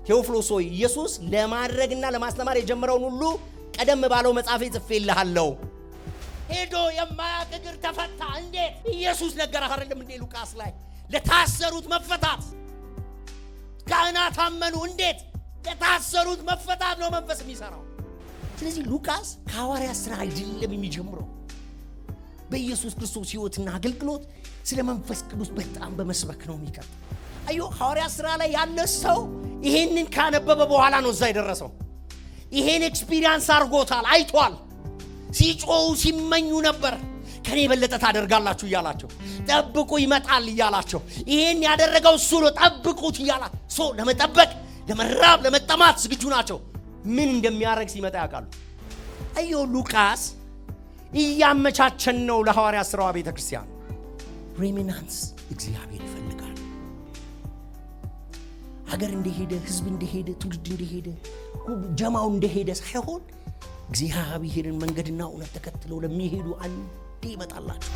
ቴዎፍሎስ ሆይ ኢየሱስ ለማድረግና ለማስተማር የጀመረውን ሁሉ ቀደም ባለው መጽሐፌ ጽፌልሃለሁ። ሄዶ የማያውቅ እግር ተፈታ። እንዴት? ኢየሱስ ነገረህ አይደለም እንዴ? ሉቃስ ላይ ለታሰሩት መፈታት ካህናት አመኑ። እንዴት? ለታሰሩት መፈታት ነው መንፈስ የሚሰራው። ስለዚህ ሉቃስ ከሐዋርያት ሥራ አይደለም የሚጀምረው። በኢየሱስ ክርስቶስ ሕይወትና አገልግሎት ስለ መንፈስ ቅዱስ በጣም በመስበክ ነው የሚቀጥለው። አዮ ሐዋርያት ሥራ ላይ ያለ ሰው ይሄንን ካነበበ በኋላ ነው እዛ የደረሰው። ይሄን ኤክስፒሪየንስ አድርጎታል፣ አይቷል። ሲጮው ሲመኙ ነበር። ከኔ የበለጠ ታደርጋላችሁ እያላቸው፣ ጠብቁ ይመጣል እያላቸው፣ ይሄን ያደረገው እሱ ነው ጠብቁት እያላቸው፣ ሰው ለመጠበቅ ለመራብ ለመጠማት ዝግጁ ናቸው። ምን እንደሚያደርግ ሲመጣ ያውቃሉ። አዮ ሉቃስ እያመቻቸን ነው ለሐዋርያት ሥራ ቤተክርስቲያን። ሬሚናንስ እግዚአብሔር ይፈልጋል። ሀገር እንደሄደ ህዝብ እንደሄደ ትውልድ እንደሄደ ጀማው እንደሄደ ሳይሆን እግዚአብሔርን መንገድና እውነት ተከትለው ለሚሄዱ አንዴ ይመጣላችሁ።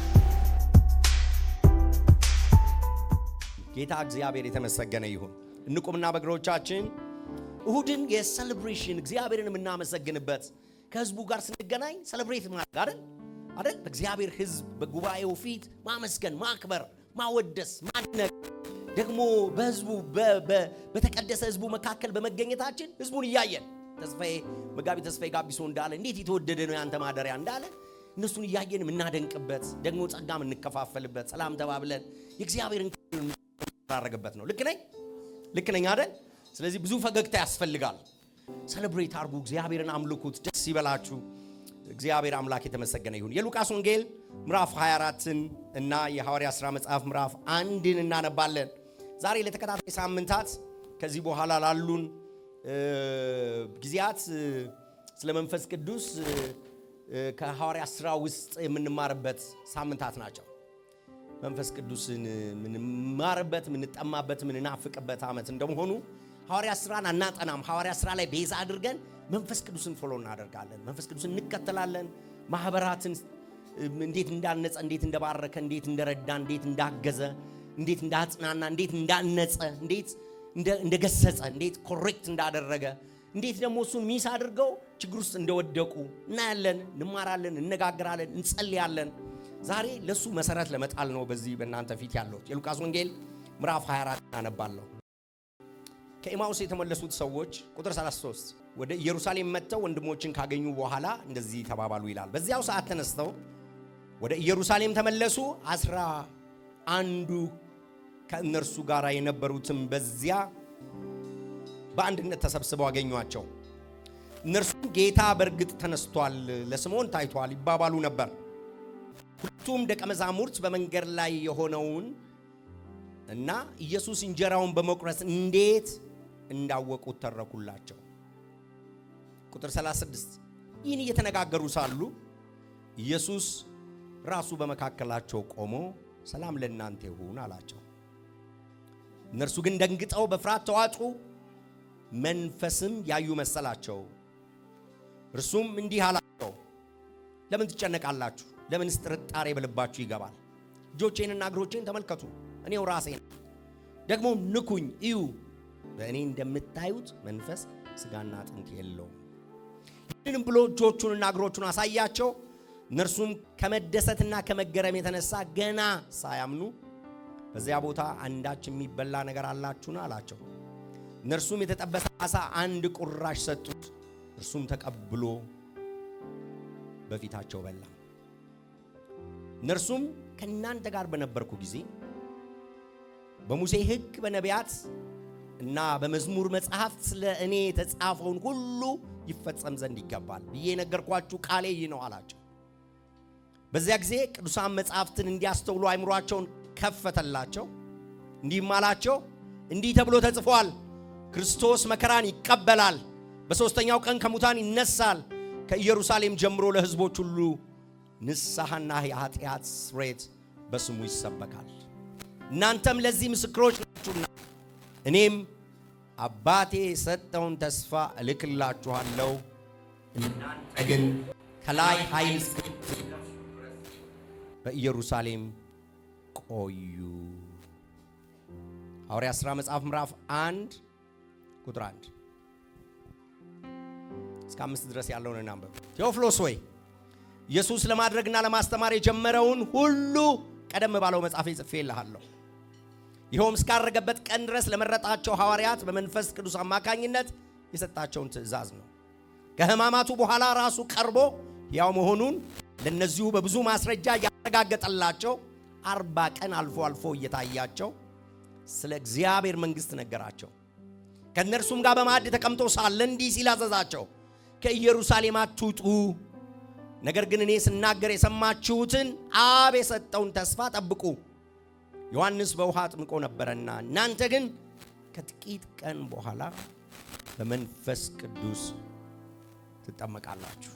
ጌታ እግዚአብሔር የተመሰገነ ይሁን። እንቁምና በእግሮቻችን እሁድን የሴሌብሬሽን እግዚአብሔርን የምናመሰግንበት ከህዝቡ ጋር ስንገናኝ ሴሌብሬት ማድረግ አይደል? በእግዚአብሔር ህዝብ በጉባኤው ፊት ማመስገን፣ ማክበር፣ ማወደስ፣ ማድነቅ ደግሞ በህዝቡ በተቀደሰ ህዝቡ መካከል በመገኘታችን ህዝቡን እያየን መጋቢ ተስፋዬ ጋቢሶ እንዳለ እንዴት የተወደደ ነው ያንተ ማደሪያ እንዳለ እነሱን እያየን የምናደንቅበት ደግሞ ጸጋም እንከፋፈልበት ሰላም ተባብለን የእግዚአብሔርን እናደርግበት ነው። ልክ ነኝ አይደል? ስለዚህ ብዙ ፈገግታ ያስፈልጋል። ሴሌብሬት አድርጉ፣ እግዚአብሔርን አምልኩት፣ ደስ ይበላችሁ። እግዚአብሔር አምላክ የተመሰገነ ይሁን። የሉቃስ ወንጌል ምዕራፍ 24ን እና የሐዋርያት ሥራ መጽሐፍ ምዕራፍ 1ን እናነባለን። ዛሬ ለተከታታይ ሳምንታት ከዚህ በኋላ ላሉን ጊዜያት ስለ መንፈስ ቅዱስ ከሐዋርያት ሥራ ውስጥ የምንማርበት ሳምንታት ናቸው። መንፈስ ቅዱስን የምንማርበት የምንጠማበት የምንናፍቅበት ዓመት እንደመሆኑ ሐዋርያት ሥራን አናጠናም። ሐዋርያት ሥራ ላይ ቤዛ አድርገን መንፈስ ቅዱስን ፎሎ እናደርጋለን። መንፈስ ቅዱስን እንከተላለን። ማህበራትን እንዴት እንዳነጸ፣ እንዴት እንደባረከ፣ እንዴት እንደረዳ፣ እንዴት እንዳገዘ፣ እንዴት እንዳጽናና፣ እንዴት እንዳነጸ፣ እንዴት እንደገሰጸ፣ እንዴት ኮሬክት እንዳደረገ፣ እንዴት ደግሞ እሱን ሚስ አድርገው ችግር ውስጥ እንደወደቁ እናያለን፣ እንማራለን፣ እንነጋገራለን፣ እንጸልያለን። ዛሬ ለሱ መሰረት ለመጣል ነው በዚህ በእናንተ ፊት ያለው የሉቃስ ወንጌል ምዕራፍ 24 አነባለሁ። ከኤማውስ የተመለሱት ሰዎች ቁጥር 33 ወደ ኢየሩሳሌም መጥተው ወንድሞችን ካገኙ በኋላ እንደዚህ ተባባሉ ይላል። በዚያው ሰዓት ተነስተው ወደ ኢየሩሳሌም ተመለሱ። 11 ከእነርሱ ጋር የነበሩትም በዚያ በአንድነት ተሰብስበው አገኟቸው። እነርሱም ጌታ በእርግጥ ተነስቷል፣ ለስምዖን ታይቷል ይባባሉ ነበር። ሁለቱም ደቀ መዛሙርት በመንገድ ላይ የሆነውን እና ኢየሱስ እንጀራውን በመቁረስ እንዴት እንዳወቁት ተረኩላቸው። ቁጥር 36 ይህን እየተነጋገሩ ሳሉ ኢየሱስ ራሱ በመካከላቸው ቆሞ ሰላም ለእናንተ ይሁን አላቸው። እነርሱ ግን ደንግጠው በፍርሃት ተዋጡ፣ መንፈስም ያዩ መሰላቸው። እርሱም እንዲህ አላቸው፣ ለምን ትጨነቃላችሁ? ለምንስ ጥርጣሬ በልባችሁ ይገባል? እጆቼንና እግሮቼን ተመልከቱ፣ እኔው ራሴ ነኝ። ደግሞ ንኩኝ እዩ፣ በእኔ እንደምታዩት መንፈስ ሥጋና አጥንት የለውም። ይህንም ብሎ እጆቹንና እግሮቹን አሳያቸው። እነርሱም ከመደሰትና ከመገረም የተነሳ ገና ሳያምኑ በዚያ ቦታ አንዳች የሚበላ ነገር አላችሁን አላቸው። እነርሱም የተጠበሰ ዓሣ 1 ቁራሽ ሰጡት። እርሱም ተቀብሎ በፊታቸው በላ። እነርሱም ከእናንተ ጋር በነበርኩ ጊዜ በሙሴ ሕግ በነቢያት እና በመዝሙር መጽሐፍት ስለ እኔ የተጻፈውን ሁሉ ይፈጸም ዘንድ ይገባል ብዬ ነገርኳችሁ ቃሌ ይህ ነው አላቸው። በዚያ ጊዜ ቅዱሳን መጽሐፍትን እንዲያስተውሉ አእምሮአቸውን ከፈተላቸው። እንዲህም አላቸው፣ እንዲህ ተብሎ ተጽፏል፣ ክርስቶስ መከራን ይቀበላል፣ በሦስተኛው ቀን ከሙታን ይነሳል፣ ከኢየሩሳሌም ጀምሮ ለሕዝቦች ሁሉ ንስሐና የኃጢአት ስርየት በስሙ ይሰበካል። እናንተም ለዚህ ምስክሮች ናችሁና እኔም አባቴ የሰጠውን ተስፋ እልክላችኋለሁ። እናንተ ግን ከላይ ኃይል በኢየሩሳሌም ቆዩ። ሐዋርያት ሥራ መጽሐፍ ምዕራፍ 1 ቁጥር 1 እስከ 5 ድረስ ያለውን እናንብብ። ቴዎፍሎስ ሆይ ኢየሱስ ለማድረግና ለማስተማር የጀመረውን ሁሉ ቀደም ባለው መጽሐፌ ጽፌልሃለሁ። ይኸውም እስካረገበት ቀን ድረስ ለመረጣቸው ሐዋርያት በመንፈስ ቅዱስ አማካኝነት የሰጣቸውን ትእዛዝ ነው። ከሕማማቱ በኋላ ራሱ ቀርቦ ያው መሆኑን ለነዚሁ በብዙ ማስረጃ ያረጋገጠላቸው 40 ቀን አልፎ አልፎ እየታያቸው ስለ እግዚአብሔር መንግሥት ነገራቸው። ከእነርሱም ጋር በማዕድ ተቀምጦ ሳለ እንዲህ ሲል አዘዛቸው፣ ከኢየሩሳሌም አትውጡ፣ ነገር ግን እኔ ስናገር የሰማችሁትን አብ የሰጠውን ተስፋ ጠብቁ። ዮሐንስ በውሃ አጥምቆ ነበርና እናንተ ግን ከጥቂት ቀን በኋላ በመንፈስ ቅዱስ ትጠመቃላችሁ።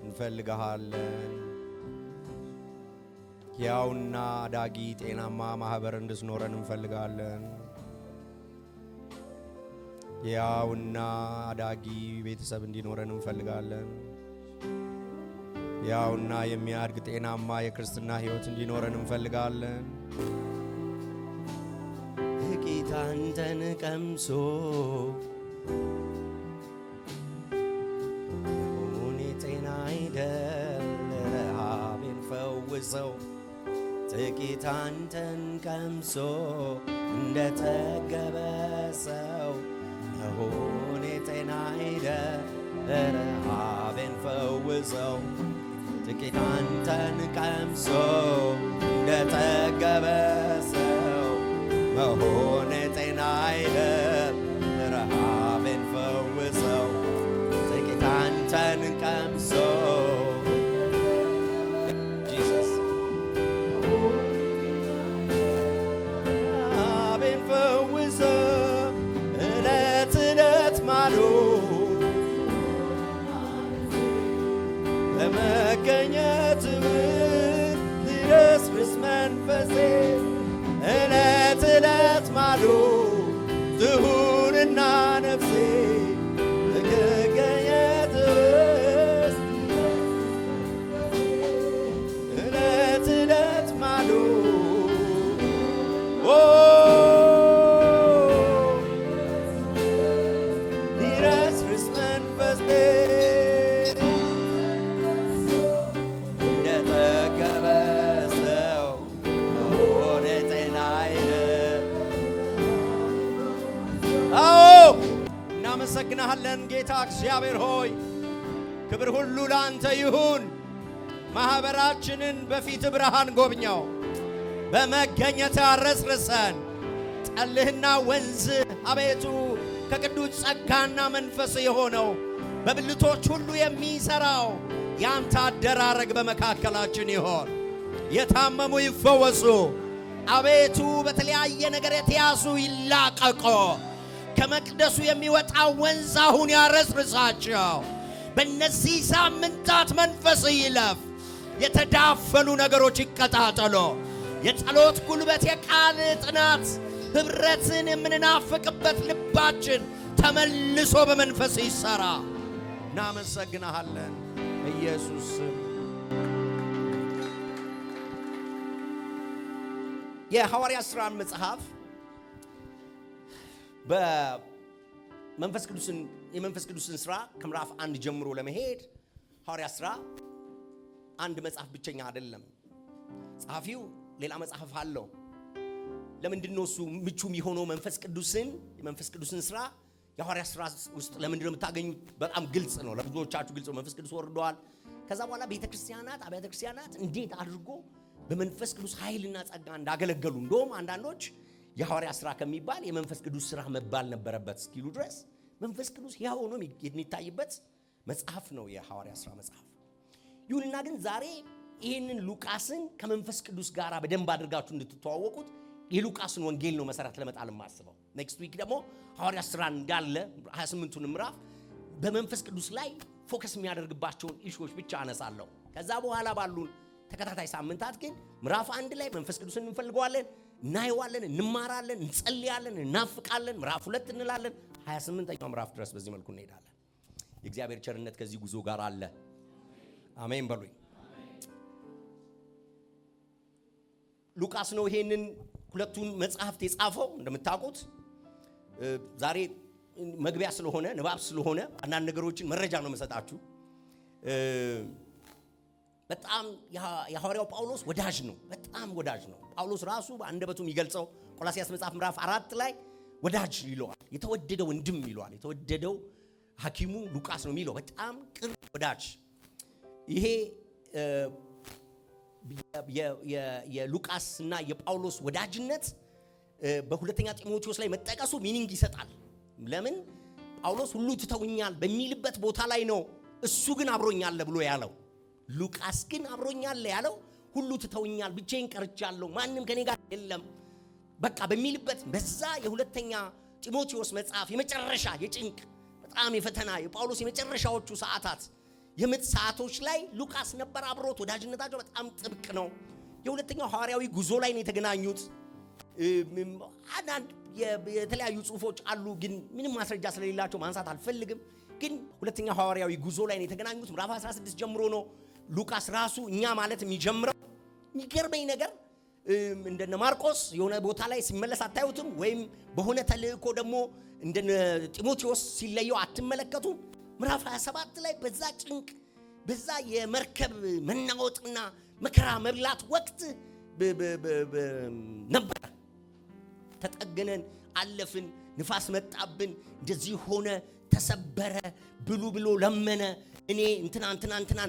እንፈልግሃለን። ያውና ዳጊ ጤናማ ማህበር እንድትኖረን እንፈልጋለን። ያውና ዳጊ ቤተሰብ እንዲኖረን እንፈልጋለን። ያውና የሚያድግ ጤናማ የክርስትና ሕይወት እንዲኖረን እንፈልጋለን። ጥቂት አንተን ቀምሶ ረሃቤን ፈውሰው ጥቂት አንተን ቀምሶ እንደጠገበ ሰው መሆኔ ጤና አይደል ረሃቤን ፈውሰው ጥቂት አንተን ቀምሶ እንደጠገበ ሰው መሆኔ ጤና አይደል ረሃቤን ፈውሰው ጥቂት አንተን ቀምሶ ረሃቤን ፈውሰው ዕለት ዕለት ማዶ ለመገኘት ሊረስርስ መንፈሴ ዕለት ዕለት ማዶ ትሁንና ነፍሴ ለመገኘት ዕለት ዕለት ማዶ ሊረስርስ መንፈሴ እናመሰግናለን ጌታ እግዚአብሔር ሆይ፣ ክብር ሁሉ ለአንተ ይሁን። ማኅበራችንን በፊት ብርሃን ጎብኘው፣ በመገኘት አረስርሰን። ጠልህና ወንዝ አቤቱ ከቅዱስ ጸጋና መንፈስ የሆነው በብልቶች ሁሉ የሚሠራው ያንተ አደራረግ በመካከላችን ይሆን። የታመሙ ይፈወሱ አቤቱ፣ በተለያየ ነገር የተያዙ ይላቀቁ። ከመቅደሱ የሚወጣው ወንዝ አሁን ያረስርሳቸው። በእነዚህ ሳምንታት መንፈስ ይለፍ። የተዳፈኑ ነገሮች ይቀጣጠሉ። የጸሎት ጉልበት፣ የቃል ጥናት፣ ኅብረትን የምንናፍቅበት ልባችን ተመልሶ በመንፈስ ይሠራ። እናመሰግናለን ኢየሱስ። የሐዋርያት ሥራ መጽሐፍ የመንፈስ ቅዱስን ሥራ ከምዕራፍ 1 ጀምሮ ለመሄድ ሐዋርያት ሥራ አንድ መጽሐፍ ብቸኛ አይደለም። ጸሐፊው ሌላ መጽሐፍ አለው። ለምንድነው እሱ ምቹ የሚሆነው? የመንፈስ ቅዱስን ስራ የሐዋርያ ስራ ውስጥ ለምንድነው የምታገኙት? በጣም ግልጽ ነው፣ ለብዙዎቻችሁ ግልጽ ነው። መንፈስ ቅዱስ ወርዷል። ከዛ በኋላ አብያተ ክርስቲያናት እንዴት አድርጎ በመንፈስ ቅዱስ ኃይልና ጸጋ እንዳገለገሉ እንደውም አንዳንዶች የሐዋርያ ስራ ከሚባል የመንፈስ ቅዱስ ስራ መባል ነበረበት እስኪሉ ድረስ መንፈስ ቅዱስ ያው ሆኖ የሚታይበት መጽሐፍ ነው የሐዋርያ ስራ መጽሐፍ። ይሁንና ግን ዛሬ ይህንን ሉቃስን ከመንፈስ ቅዱስ ጋር በደንብ አድርጋችሁ እንድትተዋወቁት የሉቃስን ወንጌል ነው መሰረት ለመጣል የማስበው። ኔክስት ዊክ ደግሞ ሐዋርያ ስራ እንዳለ 28ቱን ምዕራፍ በመንፈስ ቅዱስ ላይ ፎከስ የሚያደርግባቸውን ኢሹዎች ብቻ አነሳለሁ። ከዛ በኋላ ባሉን ተከታታይ ሳምንታት ግን ምዕራፍ 1 ላይ መንፈስ ቅዱስን እንፈልገዋለን፣ እናየዋለን፣ እንማራለን፣ እንጸልያለን፣ እናፍቃለን። ምዕራፍ 2 እንላለን፣ 28ኛው ምዕራፍ ድረስ በዚህ መልኩ እንሄዳለን። የእግዚአብሔር ቸርነት ከዚህ ጉዞ ጋር አለ። አሜን በሉኝ። ሉቃስ ነው ይሄንን ሁለቱን መጽሐፍት የጻፈው። እንደምታውቁት ዛሬ መግቢያ ስለሆነ ንባብ ስለሆነ አንዳንድ ነገሮችን መረጃ ነው መሰጣችሁ። በጣም የሐዋርያው ጳውሎስ ወዳጅ ነው፣ በጣም ወዳጅ ነው። ጳውሎስ ራሱ በአንደበቱ የሚገልጸው ቆላስይስ መጽሐፍ ምዕራፍ 4 ላይ ወዳጅ ይለዋል፣ የተወደደ ወንድም ይለዋል። የተወደደው ሐኪሙ ሉቃስ ነው የሚለው፣ በጣም ቅርብ ወዳጅ። ይሄ የሉቃስና የጳውሎስ ወዳጅነት በሁለተኛ ጢሞቴዎስ ላይ መጠቀሱ ሚኒንግ ይሰጣል። ለምን ጳውሎስ ሁሉ ትተውኛል በሚልበት ቦታ ላይ ነው እሱ ግን አብሮኛል ብሎ ያለው። ሉቃስ ግን አብሮኛል ያለው ሁሉ ትተውኛል፣ ብቻዬን ቀርቻለሁ፣ ማንም ከኔ ጋር የለም በቃ በሚልበት በዛ የሁለተኛ ጢሞቴዎስ መጽሐፍ የመጨረሻ የጭንቅ በጣም የፈተና የጳውሎስ የመጨረሻዎቹ ሰዓታት የምጥ ሰዓቶች ላይ ሉቃስ ነበር አብሮት። ወዳጅነታቸው በጣም ጥብቅ ነው። የሁለተኛው ሐዋርያዊ ጉዞ ላይ ነው የተገናኙት። አንዳንድ የተለያዩ ጽሑፎች አሉ፣ ግን ምንም ማስረጃ ስለሌላቸው ማንሳት አልፈልግም። ግን ሁለተኛው ሐዋርያዊ ጉዞ ላይ ነው የተገናኙት። ምዕራፍ 16 ጀምሮ ነው ሉቃስ ራሱ እኛ ማለት የሚጀምረው። የሚገርመኝ ነገር እንደነ ማርቆስ የሆነ ቦታ ላይ ሲመለስ አታዩትም፣ ወይም በሆነ ተልእኮ ደግሞ እንደነ ጢሞቴዎስ ሲለየው አትመለከቱም። ምዕራፍ 27 ላይ በዛ ጭንቅ በዛ የመርከብ መናወጥና መከራ መብላት ወቅት ነበር። ተጠገነን፣ አለፍን፣ ንፋስ መጣብን፣ እንደዚህ ሆነ፣ ተሰበረ፣ ብሉ ብሎ ለመነ። እኔ እንትና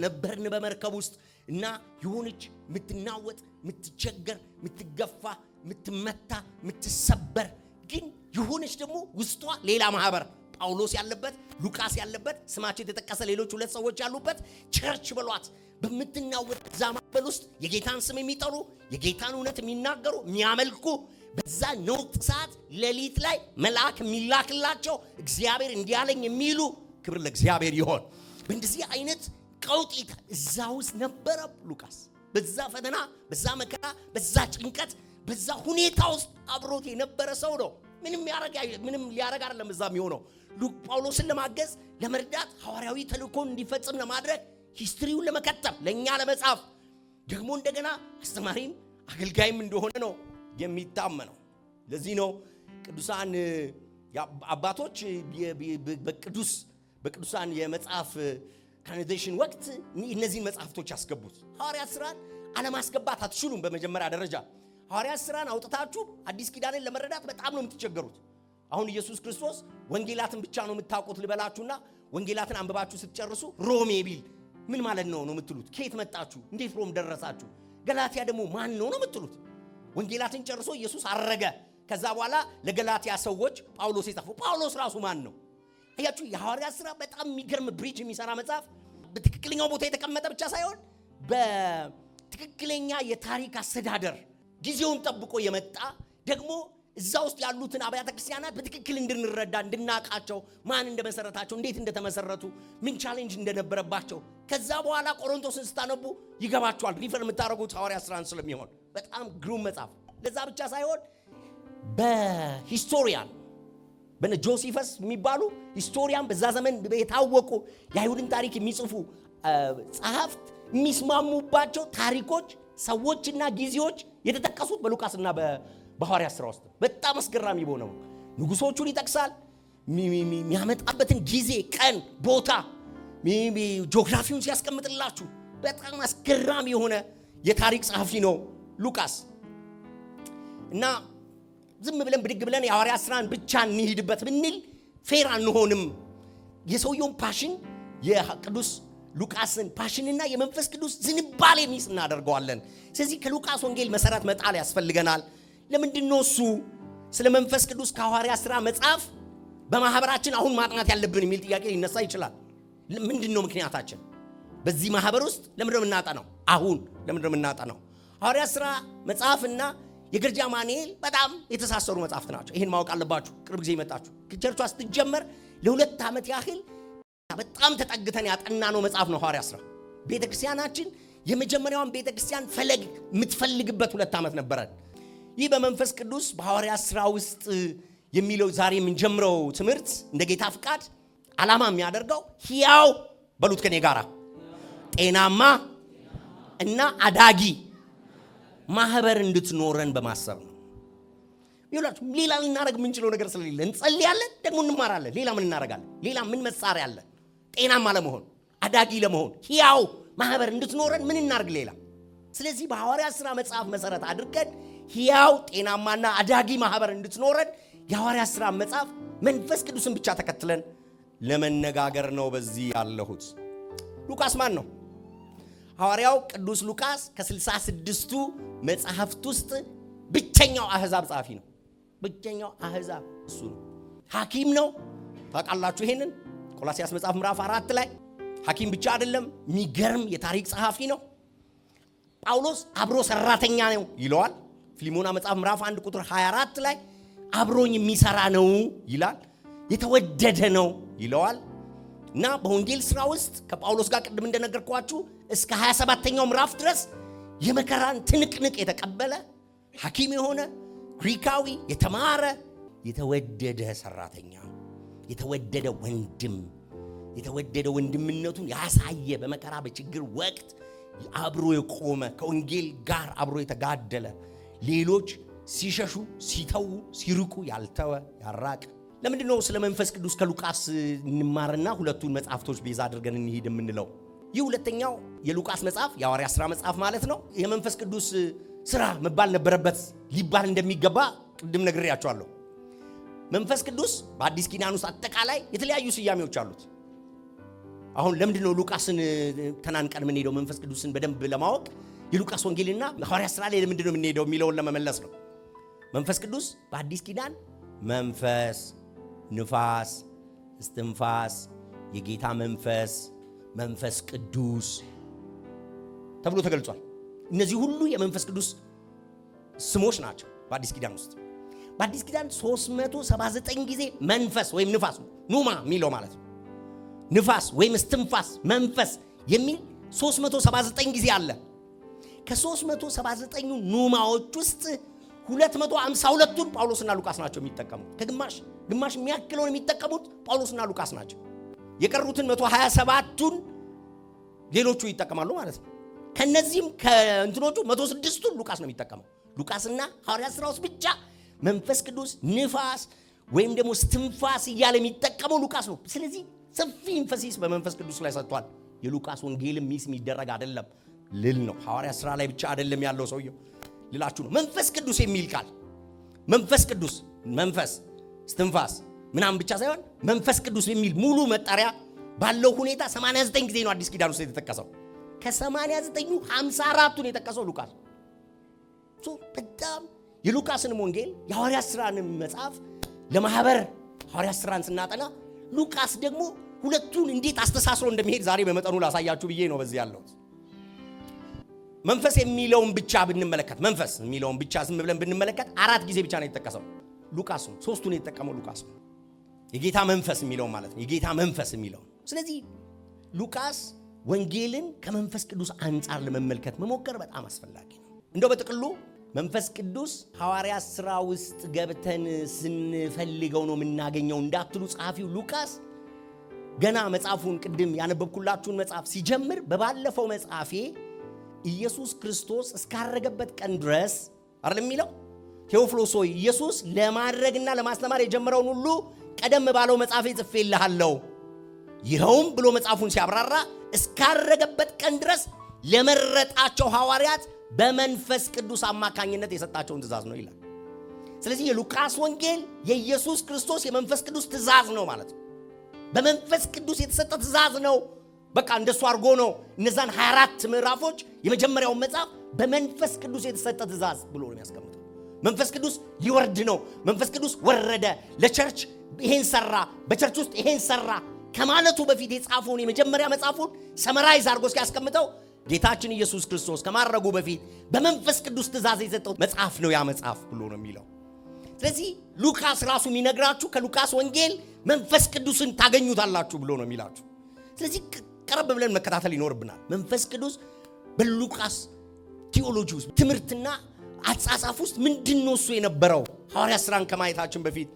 ነበርን በመርከብ ውስጥ እና የሆነች ምትናወጥ፣ ምትቸገር፣ ምትገፋ፣ ምትመታ፣ ምትሰበር ግን የሆነች ደግሞ ውስጧ ሌላ ማህበር ጳውሎስ ያለበት ሉቃስ ያለበት ስማቸው የተጠቀሰ ሌሎች ሁለት ሰዎች ያሉበት ቸርች በሏት በምትናወጥ እዛ ማህበር ውስጥ የጌታን ስም የሚጠሩ የጌታን እውነት የሚናገሩ የሚያመልኩ በዛ ነውጥ ሰዓት ሌሊት ላይ መልአክ የሚላክላቸው እግዚአብሔር እንዲያለኝ የሚሉ ክብር ለእግዚአብሔር ይሆን። በእንደዚህ አይነት ቀውጢ እዛ ውስጥ ነበረ ሉቃስ። በዛ ፈተና፣ በዛ መከራ፣ በዛ ጭንቀት፣ በዛ ሁኔታ ውስጥ አብሮት የነበረ ሰው ነው። ምንም ሊያረግ አይደለም እዛ የሚሆነው። ጳውሎስን ለማገዝ ለመርዳት ሐዋርያዊ ተልእኮን እንዲፈጽም ለማድረግ ሂስትሪውን ለመከተብ ለኛ ለመጻፍ ደግሞ እንደገና አስተማሪም አገልጋይም እንደሆነ ነው የሚታመነው። ለዚህ ነው ቅዱሳን አባቶች በቅዱሳን የመጽሐፍ ካኖኒዜሽን ወቅት እነዚህን መጽሐፍቶች ያስገቡት። ሐዋርያት ሥራን አለማስገባት አትችሉም። በመጀመሪያ ደረጃ ሐዋርያት ሥራን አውጥታችሁ አዲስ ኪዳንን ለመረዳት በጣም ነው የምትቸገሩት። አሁን ኢየሱስ ክርስቶስ ወንጌላትን ብቻ ነው የምታውቁት ልበላችሁና ወንጌላትን አንብባችሁ ስትጨርሱ ሮሜ ቢል ምን ማለት ነው የምትሉት? ከየት መጣችሁ? እንዴት ሮም ደረሳችሁ? ገላትያ ደግሞ ማን ነው የምትሉት? ወንጌላትን ጨርሶ ኢየሱስ አረገ። ከዛ በኋላ ለገላትያ ሰዎች ጳውሎስ የጻፈው ጳውሎስ ራሱ ማን ነው? አያችሁ፣ የሐዋርያት ሥራ በጣም የሚገርም ብሪጅ የሚሰራ መጽሐፍ፣ በትክክለኛው ቦታ የተቀመጠ ብቻ ሳይሆን በትክክለኛ የታሪክ አስተዳደር ጊዜውን ጠብቆ የመጣ ደግሞ እዛ ውስጥ ያሉትን አብያተ ክርስቲያናት በትክክል እንድንረዳ እንድናቃቸው፣ ማን እንደመሰረታቸው፣ እንዴት እንደተመሰረቱ፣ ምን ቻሌንጅ እንደነበረባቸው ከዛ በኋላ ቆሮንቶስን ስታነቡ ይገባቸዋል። ሪፈር የምታደርጉት ሐዋርያት ሥራን ስለሚሆን በጣም ግሩም መጽሐፍ። ለዛ ብቻ ሳይሆን በሂስቶሪያን በነ ጆሲፈስ የሚባሉ ሂስቶሪያን በዛ ዘመን የታወቁ የአይሁድን ታሪክ የሚጽፉ ጸሐፍት የሚስማሙባቸው ታሪኮች፣ ሰዎችና ጊዜዎች የተጠቀሱት በሉቃስና በሐዋርያት ሥራ ውስጥ በጣም አስገራሚ በሆነው ንጉሶቹን ይጠቅሳል። የሚያመጣበትን ጊዜ፣ ቀን፣ ቦታ፣ ጂኦግራፊውን ሲያስቀምጥላችሁ በጣም አስገራሚ የሆነ የታሪክ ጸሐፊ ነው ሉቃስ። እና ዝም ብለን ብድግ ብለን የሐዋርያት ሥራን ብቻ እንሂድበት ብንል ፌር አንሆንም። የሰውየውን ፓሽን የቅዱስ ሉቃስን ፓሽንና የመንፈስ ቅዱስ ዝንባሌ ሚስ እናደርገዋለን። ስለዚህ ከሉቃስ ወንጌል መሰረት መጣል ያስፈልገናል። ለምንድነው እሱ ስለ መንፈስ ቅዱስ ከሐዋርያት ሥራ መጽሐፍ በማህበራችን አሁን ማጥናት ያለብን የሚል ጥያቄ ሊነሳ ይችላል። ምንድነው ምክንያታችን? በዚህ ማህበር ውስጥ ለምንድነው የምናጠናው? አሁን ለምንድነው የምናጠናው? ሐዋርያት ሥራ መጽሐፍና የግርጃ ማኑኤል በጣም የተሳሰሩ መጽሐፍት ናቸው። ይሄን ማወቅ አለባችሁ። ቅርብ ጊዜ ይመጣችሁ ቸርቿ ስትጀመር ለ2 ዓመት ያህል በጣም ተጠግተን ያጠናነው መጽሐፍ ነው ሐዋርያት ሥራ። ቤተክርስቲያናችን የመጀመሪያውን ቤተክርስቲያን ፈለግ የምትፈልግበት 2 ዓመት ነበረን። ይህ በመንፈስ ቅዱስ በሐዋርያት ሥራ ውስጥ የሚለው ዛሬ የምንጀምረው ትምህርት እንደ ጌታ ፍቃድ ዓላማ የሚያደርገው ሕያው በሉት ከኔ ጋራ ጤናማ እና አዳጊ ማህበር እንድትኖረን በማሰብ ነው። ይላችሁ ሌላ ልናደርግ የምንችለው ነገር ስለሌለ እንጸልያለን፣ ደግሞ እንማራለን። ሌላ ምን እናደርጋለን? ሌላ ምን መሳሪያ አለ? ጤናማ ለመሆን አዳጊ ለመሆን ሕያው ማህበር እንድትኖረን ምን እናርግ ሌላ? ስለዚህ በሐዋርያት ሥራ መጽሐፍ መሰረት አድርገን ሕያው ጤናማና አዳጊ ማህበር እንድትኖረን የሐዋርያት ሥራ መጽሐፍ መንፈስ ቅዱስን ብቻ ተከትለን ለመነጋገር ነው በዚህ ያለሁት። ሉቃስ ማን ነው? ሐዋርያው ቅዱስ ሉቃስ ከ66ቱ መጽሐፍት ውስጥ ብቸኛው አህዛብ ጸሐፊ ነው። ብቸኛው አህዛብ እሱ ነው። ሐኪም ነው። ታውቃላችሁ ይሄንን ቆላስይስ መጽሐፍ ምዕራፍ 4 ላይ ሐኪም ብቻ አይደለም፣ የሚገርም የታሪክ ጸሐፊ ነው። ጳውሎስ አብሮ ሰራተኛ ነው ይለዋል። ፊልሞና መጽሐፍ ምዕራፍ 1 ቁጥር 24 ላይ አብሮኝ የሚሰራ ነው ይላል። የተወደደ ነው ይለዋል። እና በወንጌል ሥራ ውስጥ ከጳውሎስ ጋር ቅድም እንደነገርኳችሁ እስከ 27ኛው ምዕራፍ ድረስ የመከራን ትንቅንቅ የተቀበለ ሐኪም የሆነ ግሪካዊ የተማረ የተወደደ ሰራተኛ፣ የተወደደ ወንድም፣ የተወደደ ወንድምነቱን ያሳየ በመከራ በችግር ወቅት አብሮ የቆመ ከወንጌል ጋር አብሮ የተጋደለ ሌሎች ሲሸሹ ሲተው ሲርቁ ያልተወ ያራቀ። ለምንድነው ስለ መንፈስ ቅዱስ ከሉቃስ እንማርና ሁለቱን መጽሐፍቶች ቤዛ አድርገን እንሄድ የምንለው? ይህ ሁለተኛው የሉቃስ መጽሐፍ የሐዋርያት ሥራ መጽሐፍ ማለት ነው። የመንፈስ ቅዱስ ሥራ መባል ነበረበት ሊባል እንደሚገባ ቅድም ነግሬያቸዋለሁ። መንፈስ ቅዱስ በአዲስ ኪዳን ውስጥ አጠቃላይ የተለያዩ ስያሜዎች አሉት። አሁን ለምንድነው ሉቃስን ተናንቀን የምንሄደው? መንፈስ ቅዱስን በደንብ ለማወቅ የሉቃስ ወንጌልና ሐዋርያት ሥራ ላይ ለምንድነው የምንሄደው የሚለውን ለመመለስ ነው። መንፈስ ቅዱስ በአዲስ ኪዳን መንፈስ፣ ንፋስ፣ እስትንፋስ፣ የጌታ መንፈስ፣ መንፈስ ቅዱስ ተብሎ ተገልጿል። እነዚህ ሁሉ የመንፈስ ቅዱስ ስሞች ናቸው በአዲስ ኪዳን ውስጥ። በአዲስ ኪዳን 379 ጊዜ መንፈስ ወይም ንፋስ ኑማ የሚለው ማለት ነው። ንፋስ ወይም እስትንፋስ መንፈስ የሚል 379 ጊዜ አለ። ከ379 ኑማዎች ውስጥ 252ቱን ጳውሎስና ሉቃስ ናቸው የሚጠቀሙት። ግማሽ የሚያክለውን የሚጠቀሙት ጳውሎስና ሉቃስ ናቸው። የቀሩትን 127ቱን ሌሎቹ ይጠቀማሉ ማለት ነው። ከነዚህም ከእንትኖቹ 106ቱን ሉቃስ ነው የሚጠቀመው። ሉቃስና ሐዋርያት ሥራ ውስጥ ብቻ መንፈስ ቅዱስ ንፋስ ወይም ደግሞ እስትንፋስ እያለ የሚጠቀመው ሉቃስ ነው። ስለዚህ ሰፊ ኢንፈሲስ በመንፈስ ቅዱስ ላይ ሰጥቷል። የሉቃስ ወንጌልም ሚስ የሚደረግ አይደለም ልል ነው። ሐዋርያት ሥራ ላይ ብቻ አይደለም ያለው ሰውየው ልላችሁ ነው። መንፈስ ቅዱስ የሚል ቃል መንፈስ ቅዱስ መንፈስ እስትንፋስ ምናምን ብቻ ሳይሆን መንፈስ ቅዱስ የሚል ሙሉ መጣሪያ ባለው ሁኔታ 89 ጊዜ ነው አዲስ ኪዳን ውስጥ የተጠቀሰው። ከ89ኙ 54ቱን የጠቀሰው ሉቃስ። በጣም የሉቃስንም ወንጌል የሐዋርያት ሥራንም መጽሐፍ ለማህበር ሐዋርያት ሥራን ስናጠና ሉቃስ ደግሞ ሁለቱን እንዴት አስተሳስሮ እንደሚሄድ ዛሬ በመጠኑ ላሳያችሁ ብዬ ነው በዚህ ያለው። መንፈስ የሚለውን ብቻ ብንመለከት መንፈስ የሚለውን ብቻ ዝም ብለን ብንመለከት 4 ጊዜ ብቻ ነው የተጠቀሰው ሉቃስ ነው። 3ቱን የተጠቀመው ሉቃስ ነው። የጌታ መንፈስ የሚለው ማለት ነው። የጌታ መንፈስ የሚለው። ስለዚህ ሉቃስ ወንጌልን ከመንፈስ ቅዱስ አንጻር ለመመልከት መሞከር በጣም አስፈላጊ ነው። እንደው በጥቅሉ መንፈስ ቅዱስ ሐዋርያት ሥራ ውስጥ ገብተን ስንፈልገው ነው የምናገኘው እንዳትሉ ጸሐፊው ሉቃስ ገና መጽሐፉን ቅድም ያነበብኩላችሁን መጽሐፍ ሲጀምር በባለፈው መጽሐፌ ኢየሱስ ክርስቶስ እስካረገበት ቀን ድረስ አይደል የሚለው ቴዎፍሎስ ሆይ ኢየሱስ ለማድረግና ለማስተማር የጀመረውን ሁሉ ቀደም ባለው መጽሐፌ ጽፌልሃለሁ። ይኸውም ብሎ መጽሐፉን ሲያብራራ እስካረገበት ቀን ድረስ ለመረጣቸው ሐዋርያት በመንፈስ ቅዱስ አማካኝነት የሰጣቸውን ትእዛዝ ነው ይላል። ስለዚህ የሉቃስ ወንጌል የኢየሱስ ክርስቶስ የመንፈስ ቅዱስ ትእዛዝ ነው ማለት ነው። በመንፈስ ቅዱስ የተሰጠ ትእዛዝ ነው። በቃ እንደሱ አድርጎ ነው እነዛን 24 ምዕራፎች የመጀመሪያውን መጽሐፍ በመንፈስ ቅዱስ የተሰጠ ትእዛዝ ብሎ ነው የሚያስቀምጠው። መንፈስ ቅዱስ ሊወርድ ነው። መንፈስ ቅዱስ ወረደ፣ ለቸርች ይሄን ሰራ፣ በቸርች ውስጥ ይሄን ሰራ ከማለቱ በፊት የጻፈውን የመጀመሪያ መጽሐፉን ሰመራይዝ አድርጎ ሲያስቀምጠው ጌታችን ኢየሱስ ክርስቶስ ከማረጉ በፊት በመንፈስ ቅዱስ ትእዛዝ የሰጠው መጽሐፍ ነው ያ መጽሐፍ ብሎ ነው የሚለው። ስለዚህ ሉቃስ ራሱ የሚነግራችሁ ከሉቃስ ወንጌል መንፈስ ቅዱስን ታገኙታላችሁ ብሎ ነው የሚላችሁ። ስለዚህ ቀረብ ብለን መከታተል ይኖርብናል። መንፈስ ቅዱስ በሉቃስ ቲዮሎጂ ውስጥ ትምህርትና አጻጻፍ ውስጥ ምንድነው እሱ የነበረው? ሐዋርያት ሥራን ከማየታችን በፊት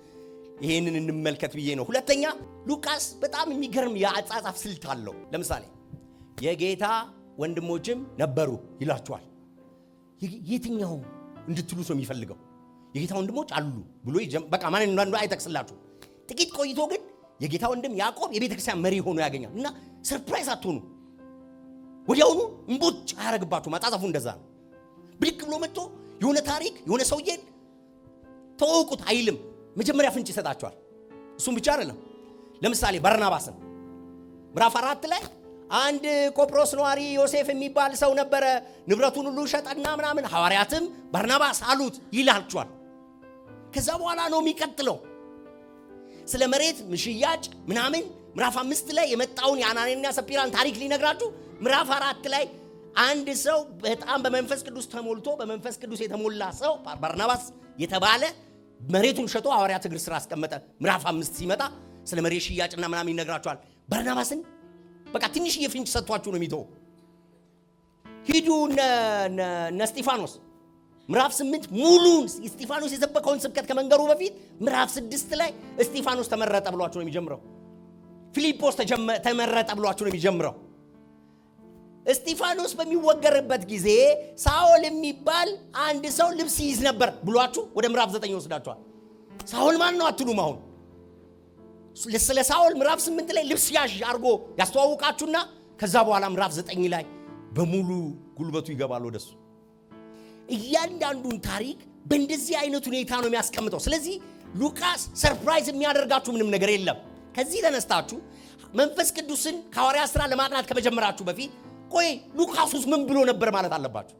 ይሄንን እንመልከት ብዬ ነው። ሁለተኛ ሉቃስ በጣም የሚገርም የአጻጻፍ ስልት አለው። ለምሳሌ የጌታ ወንድሞችም ነበሩ ይላችኋል። የትኛው እንድትሉት ነው የሚፈልገው? የጌታ ወንድሞች አሉ ብሎ በቃ ማን እንደሆነ አይጠቅስላችሁ። ጥቂት ቆይቶ ግን የጌታ ወንድም ያዕቆብ የቤተ ክርስቲያን መሪ ሆኖ ያገኛል እና ሰርፕራይዝ አትሆኑ። ወዲያውኑ እንቦጭ አያረግባችሁ። ማጣጣፉ እንደዛ ነው። ብልክ ብሎ መጥቶ የሆነ ታሪክ የሆነ ሰውዬ ተወቁት አይልም። መጀመሪያ ፍንጭ ይሰጣቸዋል። እሱም ብቻ አይደለም። ለምሳሌ በርናባስን ምዕራፍ 4 ላይ አንድ ቆጵሮስ ነዋሪ ዮሴፍ የሚባል ሰው ነበረ፣ ንብረቱን ሁሉ ሸጠና ምናምን ሐዋርያትም በርናባስ አሉት ይላችኋል። ከዛ በኋላ ነው የሚቀጥለው ስለ መሬት ሽያጭ ምናምን ምዕራፍ 5 ላይ የመጣውን የአናንያና ሰጲራን ታሪክ ሊነግራችሁ ምዕራፍ 4 ላይ አንድ ሰው በጣም በመንፈስ ቅዱስ ተሞልቶ በመንፈስ ቅዱስ የተሞላ ሰው በርናባስ የተባለ መሬቱን ሸጦ ሐዋርያት እግር ስር አስቀመጠ። ምዕራፍ 5 ሲመጣ ስለ መሬት ሽያጭና ምናምን ይነግራችኋል። በርናባስን በቃ ትንሽዬ ፍንጭ ሰጥቷችሁ ነው የሚተው። ሂዱ እነ እስጢፋኖስ ምዕራፍ 8 ሙሉን እስጢፋኖስ የሰበከውን ስብከት ከመንገሩ በፊት ምዕራፍ 6 ላይ እስጢፋኖስ ተመረጠ ብሏችሁ ነው የሚጀምረው። ፊልጶስ ተመረጠ ብሏችሁ ነው የሚጀምረው። እስጢፋኖስ በሚወገርበት ጊዜ ሳኦል የሚባል አንድ ሰው ልብስ ይይዝ ነበር ብሏችሁ ወደ ምዕራፍ 9 ይወስዳችኋል። ሳኦል ማን ነው አትሉም? አሁን ስለ ሳኦል ምዕራፍ 8 ላይ ልብስ ያዥ አድርጎ ያስተዋውቃችሁና ከዛ በኋላ ምዕራፍ 9 ላይ በሙሉ ጉልበቱ ይገባል ወደሱ። እያንዳንዱን ታሪክ በእንደዚህ አይነት ሁኔታ ነው የሚያስቀምጠው። ስለዚህ ሉቃስ ሰርፕራይዝ የሚያደርጋችሁ ምንም ነገር የለም። ከዚህ ተነስታችሁ መንፈስ ቅዱስን ከሐዋርያት ሥራ ለማጥናት ከመጀመራችሁ በፊት ቆይ ሉቃስ ውስጥ ምን ብሎ ነበር ማለት አለባችሁ።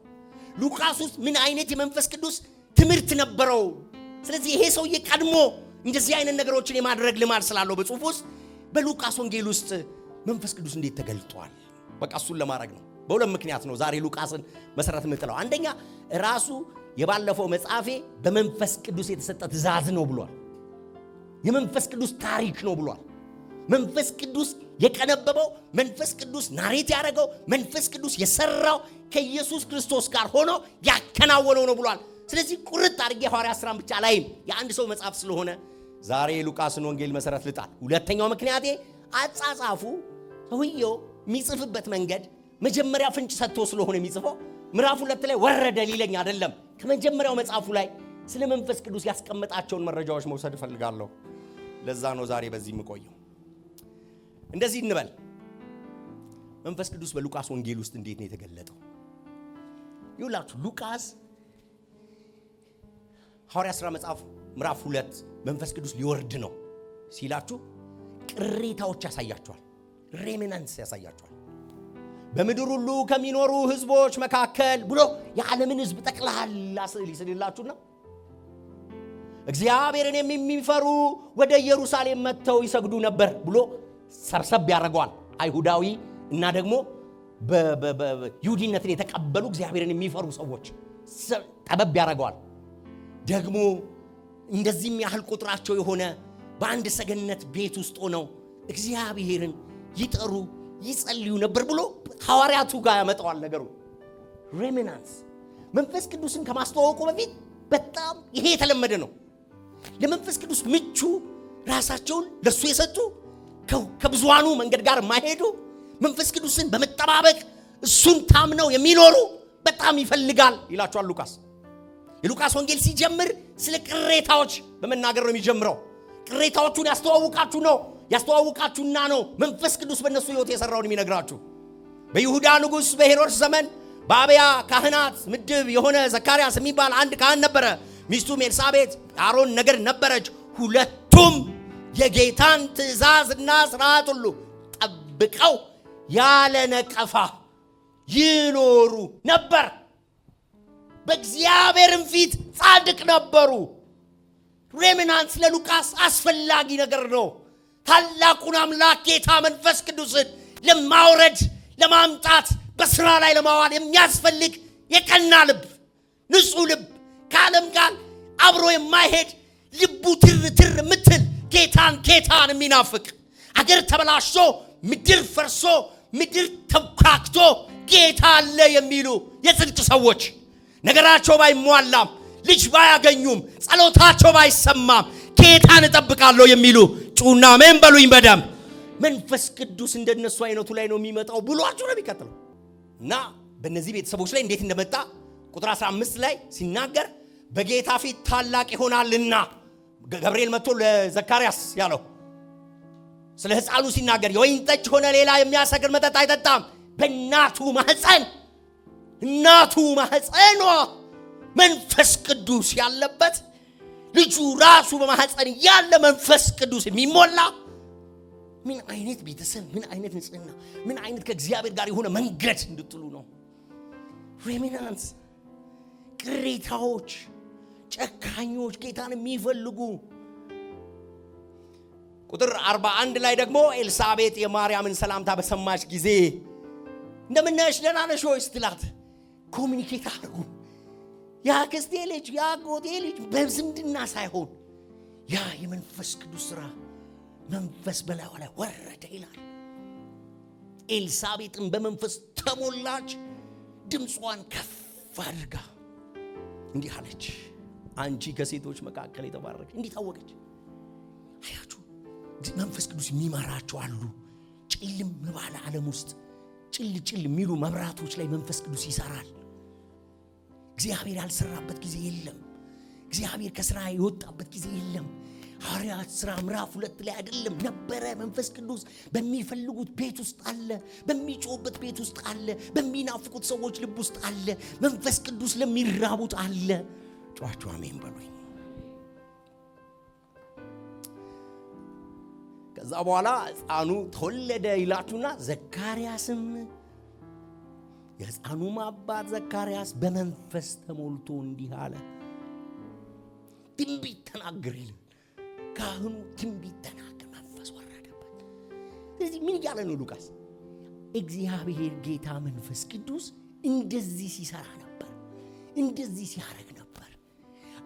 ሉቃስ ውስጥ ምን አይነት የመንፈስ ቅዱስ ትምህርት ነበረው? ስለዚህ ይሄ ሰውዬ ቀድሞ እንደዚህ አይነት ነገሮችን የማድረግ ልማድ ስላለው በጽሑፍ ውስጥ በሉቃስ ወንጌል ውስጥ መንፈስ ቅዱስ እንዴት ተገልጧል? በቃ እሱን ለማድረግ ነው። በሁለት ምክንያት ነው ዛሬ ሉቃስን መሰረት የምጥለው። አንደኛ ራሱ የባለፈው መጽሐፌ በመንፈስ ቅዱስ የተሰጠ ትእዛዝ ነው ብሏል። የመንፈስ ቅዱስ ታሪክ ነው ብሏል። መንፈስ ቅዱስ የቀነበበው፣ መንፈስ ቅዱስ ናሬት ያደረገው፣ መንፈስ ቅዱስ የሰራው ከኢየሱስ ክርስቶስ ጋር ሆኖ ያከናወነው ነው ብሏል። ስለዚህ ቁርጥ አድርጌ ሐዋርያት ሥራን ብቻ ላይም የአንድ ሰው መጽሐፍ ስለሆነ ዛሬ ሉቃስን ወንጌል መሰረት ልጣል። ሁለተኛው ምክንያቴ አጻጻፉ ሰውየው የሚጽፍበት መንገድ መጀመሪያ ፍንጭ ሰጥቶ ስለሆነ የሚጽፈው ምዕራፍ 2 ላይ ወረደ ሊለኝ አይደለም። ከመጀመሪያው መጽሐፉ ላይ ስለ መንፈስ ቅዱስ ያስቀመጣቸውን መረጃዎች መውሰድ እፈልጋለሁ። ለዛ ነው ዛሬ በዚህ የምቆየው። እንደዚህ እንበል፣ መንፈስ ቅዱስ በሉቃስ ወንጌል ውስጥ እንዴት ነው የተገለጠው? ይውላችሁ ሉቃስ ሐዋርያት ሥራ መጽሐፍ ምዕራፍ 2 መንፈስ ቅዱስ ሊወርድ ነው ሲላችሁ ቅሬታዎች ያሳያችኋል፣ ሬሚናንስ ያሳያችኋል። በምድር ሁሉ ከሚኖሩ ህዝቦች መካከል ብሎ የዓለምን ህዝብ ጠቅላላ ስዕል ይስልላችሁና እግዚአብሔርን የሚፈሩ ወደ ኢየሩሳሌም መጥተው ይሰግዱ ነበር ብሎ ሰብሰብ ያደርገዋል። አይሁዳዊ እና ደግሞ በይሁዲነትን የተቀበሉ እግዚአብሔርን የሚፈሩ ሰዎች ጠበብ ያደርገዋል። ደግሞ እንደዚህም ያህል ቁጥራቸው የሆነ በአንድ ሰገነት ቤት ውስጥ ሆነው እግዚአብሔርን ይጠሩ ይጸልዩ ነበር ብሎ ሐዋርያቱ ጋር ያመጣዋል ነገሩ። ሬሚናንስ መንፈስ ቅዱስን ከማስተዋወቁ በፊት በጣም ይሄ የተለመደ ነው። ለመንፈስ ቅዱስ ምቹ ራሳቸውን ለሱ የሰጡ ከብዙሃኑ መንገድ ጋር የማይሄዱ መንፈስ ቅዱስን በመጠባበቅ እሱን ታምነው የሚኖሩ በጣም ይፈልጋል ይላቸዋል ሉቃስ። የሉቃስ ወንጌል ሲጀምር ስለ ቅሬታዎች በመናገር ነው የሚጀምረው። ቅሬታዎቹን ያስተዋውቃችሁና ነው መንፈስ ቅዱስ በእነሱ ሕይወት የሰራውን የሚነግራችሁ። በይሁዳ ንጉሥ በሄሮድስ ዘመን በአብያ ካህናት ምድብ የሆነ ዘካርያስ የሚባል አንድ ካህን ነበረ። ሚስቱም ኤልሳቤጥ አሮን ነገር ነበረች። ሁለቱም የጌታን ትእዛዝና ሥርዓት ሁሉ ጠብቀው ያለ ነቀፋ ይኖሩ ነበር። በእግዚአብሔርም ፊት ጻድቅ ነበሩ። ሬሚናንስ ለሉቃስ አስፈላጊ ነገር ነው። ታላቁን አምላክ ጌታ መንፈስ ቅዱስን ለማውረድ ለማምጣት በስራ ላይ ለማዋል የሚያስፈልግ የቀና ልብ፣ ንጹህ ልብ፣ ከዓለም ጋር አብሮ የማይሄድ ልቡ ትር ምትል ጌታን የሚናፍቅ አገር ተበላሽቶ ምድር ፈርሶ ምድር ተብካክቶ ጌታ አለ የሚሉ የጽድቅ ሰዎች ነገራቸው ባይሟላም ልጅ ባያገኙም ጸሎታቸው ባይሰማም ጌታን እጠብቃለሁ የሚሉ ጩና አሜን በሉኝ። በደም መንፈስ ቅዱስ እንደነሱ አይነቱ ላይ ነው የሚመጣው ብሏቸው ነው የሚከተለው። እና በእነዚህ ቤተሰቦች ላይ እንዴት እንደመጣ ቁጥር 15 ላይ ሲናገር በጌታ ፊት ታላቅ ይሆናልና ገብርኤል መጥቶ ለዘካርያስ ያለው ስለ ሕፃኑ ሲናገር የወይን ጠጅ ሆነ ሌላ የሚያሰክር መጠጥ አይጠጣም። በእናቱ ማህፀኗ መንፈስ ቅዱስ ያለበት ልጁ ራሱ በማህፀን ያለ መንፈስ ቅዱስ የሚሞላ ምን አይነት ቤተሰብ፣ ምን አይነት ንጽህና፣ ምን አይነት ከእግዚአብሔር ጋር የሆነ መንገድ እንድትሉ ነው። ሬሚናንስ ቅሬታዎች፣ ጨካኞች፣ ጌታን የሚፈልጉ። ቁጥር 41 ላይ ደግሞ ኤልሳቤጥ የማርያምን ሰላምታ በሰማች ጊዜ እንደምነሽ ደህና ነሽ ወይ ስትላት ኮሙኒኬት አድርጉ። ያክስቴ ልጅ ያጎቴ ልጅ በዝምድና ሳይሆን ያ የመንፈስ ቅዱስ ሥራ መንፈስ በላይዋ ላይ ወረደ ይላል። ኤልሳቤጥን በመንፈስ ተሞላች። ድምጿን ከፍ አድርጋ እንዲህ አለች፣ አንቺ ከሴቶች መካከል የተባረክሽ። እንዲህ ታወቀች። አያችሁ መንፈስ ቅዱስ የሚመራቸው አሉ። ጭልም ባለ ዓለም ውስጥ ጭል የሚሉ መብራቶች ላይ መንፈስ ቅዱስ ይሰራል። እግዚአብሔር ያልሰራበት ጊዜ የለም። እግዚአብሔር ከሥራ የወጣበት ጊዜ የለም። ሐዋርያት ሥራ ምዕራፍ 2 ላይ አይደለም ነበረ። መንፈስ ቅዱስ በሚፈልጉት ቤት ውስጥ አለ፣ በሚጮህበት ቤት ውስጥ አለ፣ በሚናፍቁት ሰዎች ልብ ውስጥ አለ። መንፈስ ቅዱስ ለሚራቡት አለ። ጮኻችሁ አሜን በሉኝ። ከዛ በኋላ ሕፃኑ ተወለደ ይላችሁና ዘካርያስም የሕፃኑም አባት ዘካርያስ በመንፈስ ተሞልቶ እንዲህ አለ። ትንቢት ተናገረ ይላል ካህኑ። ትንቢት ተናገረ፣ መንፈስ ወረደበት። ስለዚህ ምን እያለ ነው ሉቃስ? እግዚአብሔር ጌታ መንፈስ ቅዱስ እንደዚህ ሲሰራ ነበር፣ እንደዚህ ሲያረግ ነበር።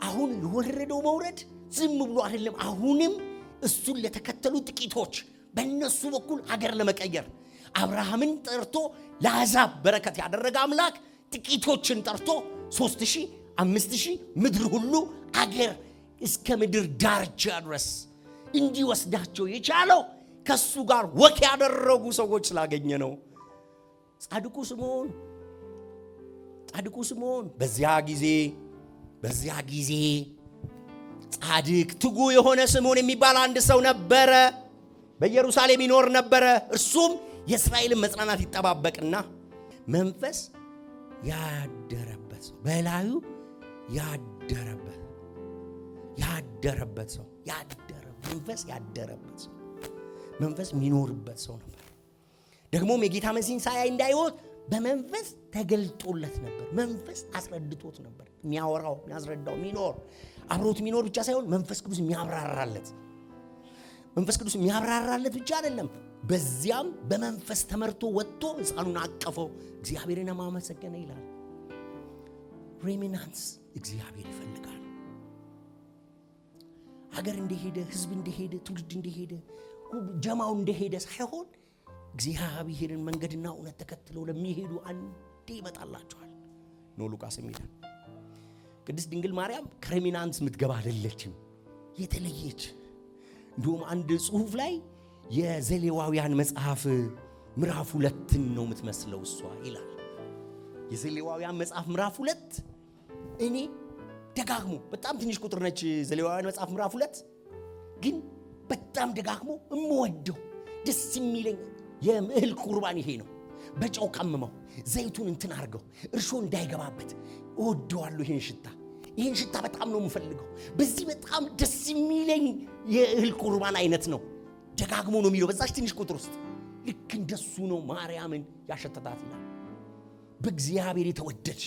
አሁን የወረደው መውረድ ዝም ብሎ አይደለም። አሁንም እሱን ለተከተሉ ጥቂቶች በእነሱ በኩል ሀገር ለመቀየር አብርሃምን ጠርቶ ለአሕዛብ በረከት ያደረገ አምላክ ጥቂቶችን ጠርቶ 3000 5000 ምድር ሁሉ አገር እስከ ምድር ዳርቻ ድረስ እንዲወስዳቸው የቻለው ከሱ ጋር ወክ ያደረጉ ሰዎች ስላገኘ ነው። ጻድቁ ስምዖን በዚያ ጊዜ ጻድቅ ትጉ የሆነ ስምዖን የሚባል አንድ ሰው ነበረ። በኢየሩሳሌም ይኖር ነበረ። እርሱም የእስራኤልን መጽናናት ይጠባበቅና መንፈስ ያደረበት ሰው፣ በላዩ ያደረበት ሰው፣ መንፈስ ያደረበት ሰው፣ መንፈስ የሚኖርበት ሰው ነበር። ደግሞም የጌታ መሲህን ሳያይ እንዳይሞት በመንፈስ ተገልጦለት ነበር። መንፈስ አስረድቶት ነበር። የሚያወራው፣ የሚያስረዳው፣ የሚኖር አብሮት የሚኖር ብቻ ሳይሆን መንፈስ ቅዱስ የሚያብራራለት ብቻ አይደለም። በዚያም በመንፈስ ተመርቶ ወጥቶ ሕፃኑን አቀፈው፣ እግዚአብሔርን አመሰገነ ይላል። ሬሚናንስ እግዚአብሔር ይፈልጋል። ሀገር እንደሄደ፣ ህዝብ እንደሄደ፣ ትውልድ እንደሄደ፣ ጀማው እንደሄደ ሳይሆን እግዚአብሔርን መንገድና እውነት ተከትለው ለሚሄዱ አንዴ ይመጣላቸዋል ነው ሉቃስ የሚለው። ቅድስት ድንግል ማርያም ከሬሚናንስ የምትገባ አይደለችም፣ የተለየች። እንዲሁም አንድ ጽሑፍ ላይ የዘሌዋውያን መጽሐፍ ምዕራፍ 2 ነው የምትመስለው እሷ ይላል። የዘሌዋውያን መጽሐፍ ምዕራፍ 2 እኔ ደጋግሞ በጣም ትንሽ ቁጥር ነች ዘሌዋውያን መጽሐፍ ምዕራፍ 2 ግን በጣም ደጋግሞ እምወደው ደስ የሚለኝ የእህል ቁርባን ይሄ ነው። በጨው ቀምመው ዘይቱን እንትን አርገው እርሾ እንዳይገባበት እወደዋለሁ ይሄን ሽታ። ይሄን ሽታ በጣም ነው የምፈልገው በዚህ በጣም ደስ የሚለኝ የእህል ቁርባን አይነት ነው ደጋግሞ ነው የሚለው በዛች ትንሽ ቁጥር ውስጥ ልክ እንደሱ ነው ማርያምን ያሸተታት ይላል በእግዚአብሔር የተወደድሽ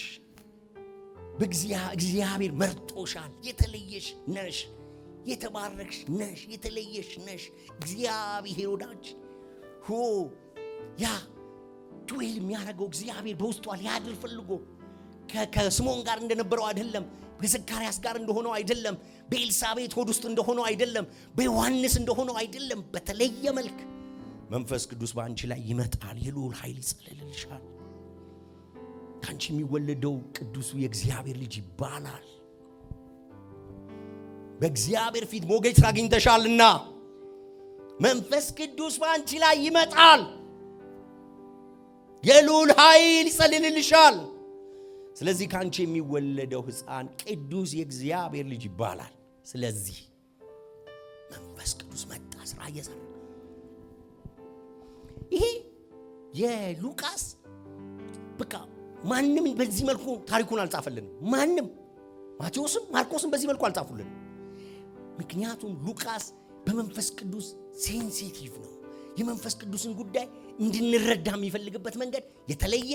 በእግዚአብሔር መርጦሻል የተለየሽ ነሽ የተባረክሽ ነሽ የተለየሽ ነሽ እግዚአብሔር ወዳጅ ሆ ያ ዱዌል የሚያደርገው እግዚአብሔር በውስጧ ሊያድር ፈልጎ ከስምዖን ጋር እንደነበረው አይደለም በዘካርያስ ጋር እንደሆነው አይደለም በኤልሳቤጥ ሆድ ውስጥ እንደሆነው አይደለም በዮሐንስ እንደሆነው አይደለም በተለየ መልክ መንፈስ ቅዱስ በአንቺ ላይ ይመጣል የልዑል ኃይል ይጸልልልሻል ካንቺ የሚወለደው ቅዱሱ የእግዚአብሔር ልጅ ይባላል በእግዚአብሔር ፊት ሞገስ አግኝተሻልና መንፈስ ቅዱስ በአንቺ ላይ ይመጣል የልዑል ኃይል ይጸልልልሻል ስለዚህ ካንቺ የሚወለደው ሕፃን ቅዱስ የእግዚአብሔር ልጅ ይባላል ስለዚህ መንፈስ ቅዱስ መጣ ስራ እየሰራ ይሄ የሉቃስ በቃ ማንንም በዚህ መልኩ ታሪኩን አልጻፈልን ማንንም ማቴዎስም ማርቆስም በዚህ መልኩ አልጻፉልን ምክንያቱም ሉቃስ በመንፈስ ቅዱስ ሴንሲቲቭ ነው የመንፈስ ቅዱስን ጉዳይ እንድንረዳ የሚፈልግበት መንገድ የተለየ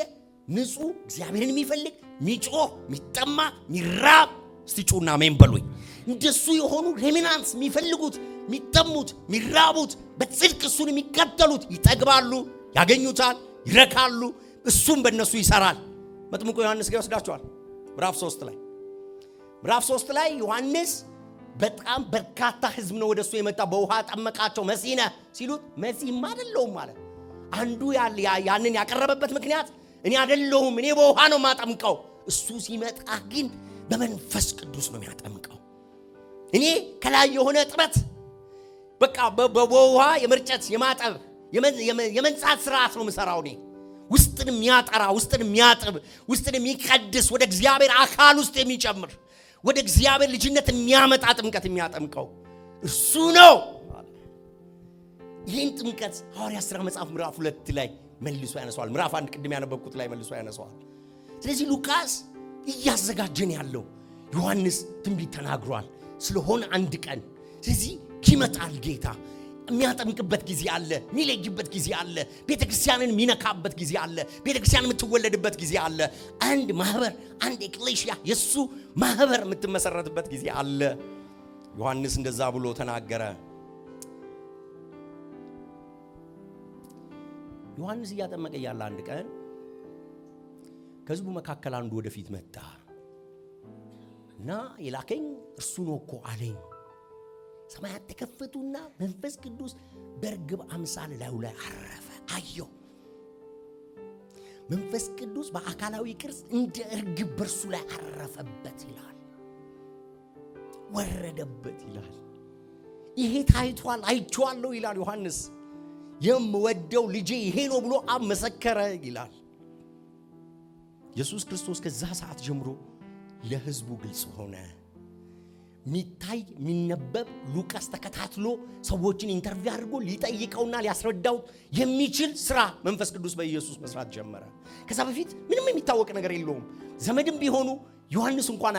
ንጹህ እግዚአብሔርን የሚፈልግ ሚጮህ ሚጠማ ሚራብ እስቲጩና አሜን በሉኝ እንደሱ የሆኑ ሬሚናንስ የሚፈልጉት ሚጠሙት ሚራቡት በጽድቅ እሱን የሚከተሉት ይጠግባሉ ያገኙታል ይረካሉ እሱም በእነሱ ይሰራል መጥምቁ ዮሐንስ ጋር ወስዳቸዋል ምዕራፍ 3 ላይ ዮሐንስ በጣም በርካታ ህዝብ ነው ወደሱ የመጣ በውሃ ጠመቃቸው መሲነ ሲሉት መሲም አይደለም ማለት አንዱ ያንን ያቀረበበት ምክንያት እኔ አይደለሁም እኔ በውሃ ነው ማጠምቀው እሱ ሲመጣ ግን በመንፈስ ቅዱስ ነው የሚያጠምቀው እኔ ከላይ የሆነ ጥበት በቃ በውሃ የመርጨት የማጠብ የመንጻት ስርዓት ነው የምሰራው እኔ ውስጥን የሚያጠራ ውስጥን የሚያጥብ ውስጥን የሚቀድስ ወደ እግዚአብሔር አካል ውስጥ የሚጨምር ወደ እግዚአብሔር ልጅነት የሚያመጣ ጥምቀት የሚያጠምቀው እሱ ነው ይህን ጥምቀት ሐዋርያት ሥራ መጽሐፍ ምዕራፍ 2 ላይ መልሶ ያነሳዋል ምዕራፍ 1 ቅድም ያነበብኩት ላይ መልሶ ያነሳዋል ስለዚህ ሉቃስ እያዘጋጀን ያለው ዮሐንስ ትንቢት ተናግሯል ስለሆነ አንድ ቀን ስለዚህ ይመጣል ጌታ የሚያጠምቅበት ጊዜ አለ የሚለይበት ጊዜ አለ ቤተክርስቲያንን የሚነካበት ጊዜ አለ ቤተክርስቲያን የምትወለድበት ጊዜ አለ አንድ ማህበር አንድ ኤክሌሲያ የሱ ማህበር የምትመሰረትበት ጊዜ አለ ዮሐንስ እንደዛ ብሎ ተናገረ ዮሐንስ እያጠመቀ ያለ አንድ ቀን ከህዝቡ መካከል አንዱ ወደፊት መጣ እና የላከኝ እርሱ ነው እኮ አለኝ ሰማያት ተከፈቱና መንፈስ ቅዱስ በርግብ አምሳል ላዩ ላይ አረፈ አየው መንፈስ ቅዱስ በአካላዊ ቅርጽ እንደ እርግብ በርሱ ላይ አረፈበት ይላል ወረደበት ይላል ይሄ ታይቷል አይቼዋለሁ ይላል ዮሐንስ የምወደው ልጄ ይሄ ነው ብሎ አመሰከረ ይላል ኢየሱስ ክርስቶስ ከዛ ሰዓት ጀምሮ ለህዝቡ ግልጽ ሆነ ሚታይ ሚነበብ ሉቃስ ተከታትሎ ሰዎችን ኢንተርቪው አድርጎ ሊጠይቀውና ሊያስረዳው የሚችል ስራ መንፈስ ቅዱስ በኢየሱስ መስራት ጀመረ ከዛ በፊት ምንም የሚታወቅ ነገር የለውም ዘመድም ቢሆኑ ዮሐንስ እንኳን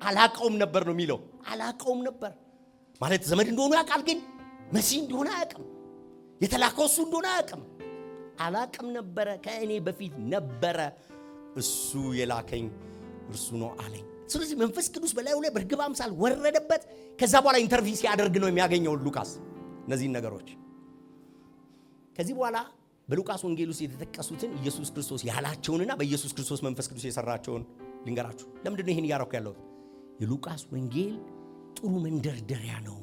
አላቀውም ነበር ነው የሚለው አላቀውም ነበር ማለት ዘመድ እንደሆነ ያውቃል ግን መሲህ እንደሆነ አያውቅም የተላከው እሱ እንደሆነ አላቅም ነበረ ከእኔ በፊት ነበረ እሱ የላከኝ እርሱ ነው አለኝ ስለዚህ መንፈስ ቅዱስ በላዩ ላይ በርግብ አምሳል ወረደበት ከዛ በኋላ ኢንተርቪው ሲያደርግ ነው የሚያገኘው ሉቃስ እነዚህ ነገሮች ከዚህ በኋላ በሉቃስ ወንጌል ውስጥ የተጠቀሱትን ኢየሱስ ክርስቶስ ያላቸውንና በኢየሱስ ክርስቶስ መንፈስ ቅዱስ የሰራቸውን ልንገራችሁ ለምንድን ነው ይሄን ያረኩ ያለው የሉቃስ ወንጌል ጥሩ መንደርደሪያ ነው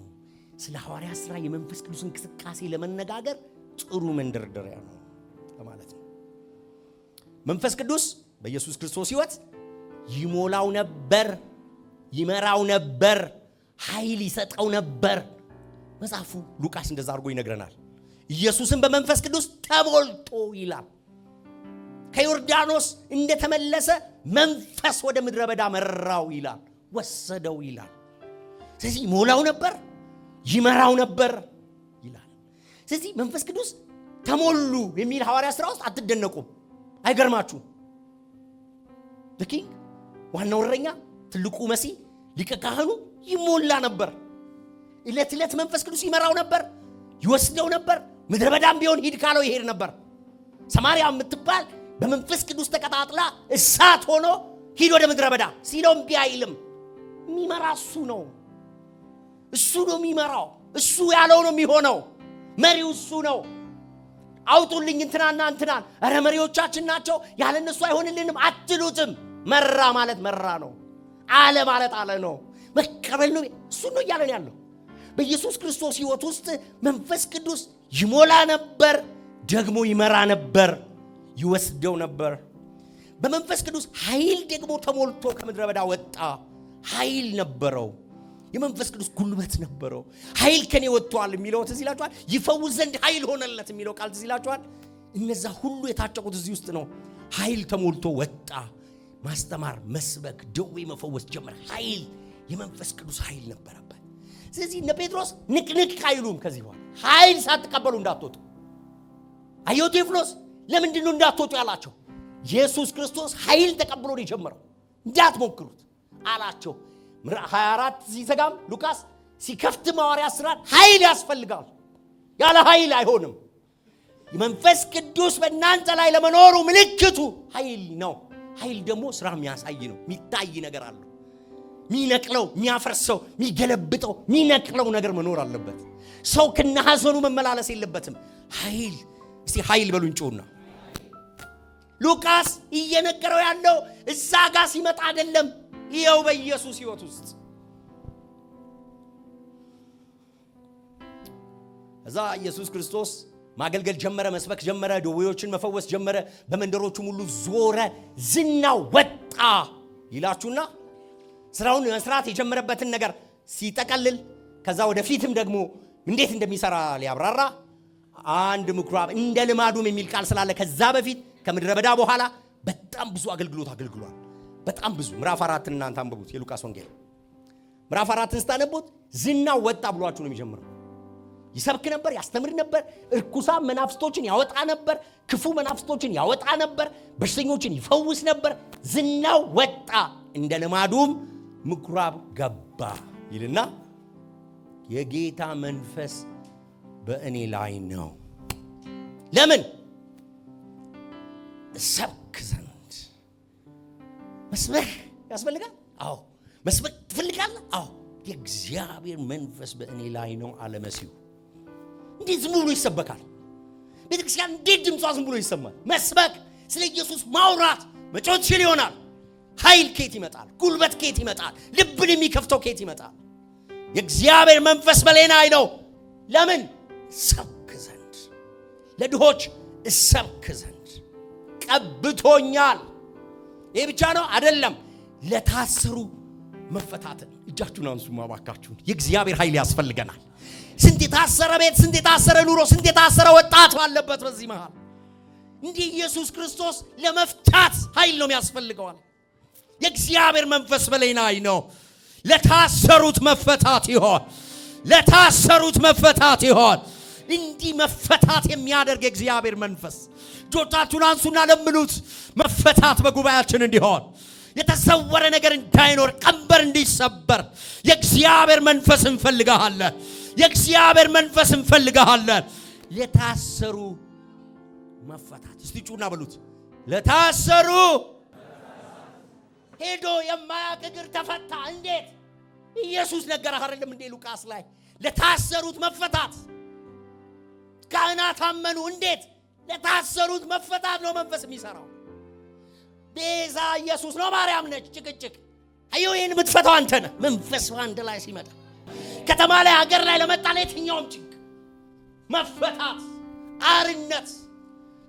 ስለ ሐዋርያት ሥራ የመንፈስ ቅዱስ እንቅስቃሴ ለመነጋገር ጥሩ መንደርደሪያ ነው ማለት ነው መንፈስ ቅዱስ በኢየሱስ ክርስቶስ ሕይወት ይሞላው ነበር ይመራው ነበር ኃይል ይሰጠው ነበር መጽሐፉ ሉቃስ እንደዛ አድርጎ ይነግረናል ኢየሱስን በመንፈስ ቅዱስ ተሞልቶ ይላል ከዮርዳኖስ እንደተመለሰ መንፈስ ወደ ምድረ በዳ መራው ይላል ወሰደው ይላል ስለዚህ ይሞላው ነበር ይመራው ነበር ይላል ስለዚህ መንፈስ ቅዱስ ተሞሉ የሚል ሐዋርያት ሥራ ውስጥ አትደነቁም አይገርማችሁ ኪንግ ዋናው እረኛ ትልቁ መሲህ ሊቀ ካህኑ ይሞላ ነበር። ዕለት መንፈስ ቅዱስ ይመራው ነበር፣ ይወስደው ነበር። ምድረ በዳም ቢሆን ሂድ ካለው ይሄድ ነበር። ሰማርያ የምትባል በመንፈስ ቅዱስ ተቀጣጥላ እሳት ሆኖ ሂድ ወደ ምድረ በዳ ሲለው እምቢ አይልም። የሚመራ እሱ ነው የሚመራው። እሱ ያለው ነው የሚሆነው። መሪው እሱ ነው። አውጡልኝ እንትናና እንትናን፣ ኧረ መሪዎቻችን ናቸው ያለ እነሱ አይሆንልንም አትሉትም። መራ ማለት መራ ነው። አለ ማለት አለ ነው። መቀበል ነው። እሱ ነው እያለን ያለው። በኢየሱስ ክርስቶስ ሕይወት ውስጥ መንፈስ ቅዱስ ይሞላ ነበር፣ ደግሞ ይመራ ነበር፣ ይወስደው ነበር። በመንፈስ ቅዱስ ኃይል ደግሞ ተሞልቶ ከምድረ በዳ ወጣ። ኃይል ነበረው። የመንፈስ ቅዱስ ጉልበት ነበረው። ኃይል ከኔ ወጥቷል የሚለው ትዝ ይላችኋል። ይፈውስ ዘንድ ኃይል ሆነለት የሚለው ቃል ትዝ ይላችኋል። እነዛ ሁሉ የታጨቁት እዚህ ውስጥ ነው። ኃይል ተሞልቶ ወጣ። ማስተማር፣ መስበክ፣ ደዌ መፈወስ ጀመረ። ኃይል፣ የመንፈስ ቅዱስ ኃይል ነበረበት። ስለዚህ እነ ጴጥሮስ ንቅንቅ አይሉም። ከዚህ በኋላ ኃይል ሳትቀበሉ እንዳትወጡ። አየሁ ቴዎፍሎስ ለምንድን ነው እንዳትወጡ ያላቸው? ኢየሱስ ክርስቶስ ኃይል ተቀብሎ ነው የጀመረው። እንዳትሞክሩት አላቸው። 24 ሲዘጋም ሉቃስ ሲከፍት ሐዋርያት ሥራ ኃይል ያስፈልጋል። ያለ ኃይል አይሆንም። የመንፈስ ቅዱስ በእናንተ ላይ ለመኖሩ ምልክቱ ኃይል ነው። ኃይል ደግሞ ሥራ የሚያሳይ ነው። የሚታይ ነገር አለው። ሚነቅለው፣ የሚያፈርሰው፣ የሚገለብጠው፣ ሚነቅለው ነገር መኖር አለበት። ሰው ከነሐዘኑ መመላለስ የለበትም። ኃይል እስቲ ኃይል በሉን ጮና። ሉቃስ እየነገረው ያለው እዛ ጋር ሲመጣ አይደለም። ይኸው በኢየሱስ ሕይወት ውስጥ እዛ ኢየሱስ ክርስቶስ ማገልገል ጀመረ፣ መስበክ ጀመረ፣ ደዌዎችን መፈወስ ጀመረ። በመንደሮቹም ሁሉ ዞረ፣ ዝናው ወጣ ይላችሁና ስራውን መስራት የጀመረበትን ነገር ሲጠቀልል ከዛ ወደፊትም ደግሞ እንዴት እንደሚሰራ ሊያብራራ አንድ ምኩራብ እንደ ልማዱም የሚል ቃል ስላለ ከዛ በፊት ከምድረ በዳ በኋላ በጣም ብዙ አገልግሎት አገልግሏል። በጣም ብዙ ምዕራፍ 4 እናንተ አንብቡት። የሉቃስ ወንጌል ምዕራፍ 4 ስታነቡት ዝናው ወጣ ብሏችሁ ነው የሚጀምረው። ይሰብክ ነበር፣ ያስተምር ነበር፣ እርኩሳን መናፍስቶችን ያወጣ ነበር፣ ክፉ መናፍስቶችን ያወጣ ነበር፣ በሽተኞችን ይፈውስ ነበር። ዝናው ወጣ፣ እንደ ልማዱም ምኩራብ ገባ ይልና የጌታ መንፈስ በእኔ ላይ ነው። ለምን? ሰብክ ዘንድ። መስበክ ያስፈልጋል። አዎ። መስበክ ትፈልጋለህ? አዎ። የእግዚአብሔር መንፈስ በእኔ ላይ ነው አለ መሲሁ። እንዴት ዝም ብሎ ይሰበካል? ቤተክርስቲያን እንዴት ድምጿ ዝም ብሎ ይሰማል? መስበክ፣ ስለ ኢየሱስ ማውራት፣ መጮህ ይችል ይሆናል። ኃይል ከየት ይመጣል? ጉልበት ከየት ይመጣል? ልብን የሚከፍተው ከየት ይመጣል? የእግዚአብሔር መንፈስ በእኔ ላይ ነው። ለምን? ሰብክ ዘንድ፣ ለድሆች እሰብክ ዘንድ ቀብቶኛል። ይሄ ብቻ ነው አይደለም፣ ለታሰሩ መፈታትን። እጃችሁን አንሱ ማባካችሁን። የእግዚአብሔር ኃይል ያስፈልገናል። ስንት የታሰረ ቤት፣ ስንት የታሰረ ኑሮ፣ ስንት የታሰረ ወጣት ባለበት በዚህ መሃል እንዲህ ኢየሱስ ክርስቶስ ለመፍታት ኃይል ነው የሚያስፈልገዋል። የእግዚአብሔር መንፈስ በላይ ነው። ለታሰሩት መፈታት ይሆን፣ ለታሰሩት መፈታት ይሆን። እንዲህ መፈታት የሚያደርግ የእግዚአብሔር መንፈስ። እጆቻችሁን አንሱና ለምኑት። መፈታት በጉባኤያችን እንዲሆን፣ የተሰወረ ነገር እንዳይኖር፣ ቀንበር እንዲሰበር የእግዚአብሔር መንፈስ እንፈልጋለን። የእግዚአብሔር መንፈስ እንፈልጋለን። ለታሰሩ መፈታት። እስቲ ጩና በሉት። ለታሰሩ ሄዶ የማያውቅ እግር ተፈታ። እንዴት? ኢየሱስ ነገረህ አይደለም እንዴ? ሉቃስ ላይ ለታሰሩት መፈታት። ካህናት አመኑ። እንዴት? ለታሰሩት መፈታት ነው መንፈስ የሚሰራው። ቤዛ ኢየሱስ ነው፣ ማርያም ነች። ጭቅጭቅ አየሁ። ይሄን የምትፈታው አንተ ነህ። መንፈስ አንድ ላይ ሲመጣ ከተማ ላይ ሀገር ላይ ለመጣ ለየትኛውም ጭንቅ መፈታት፣ አርነት፣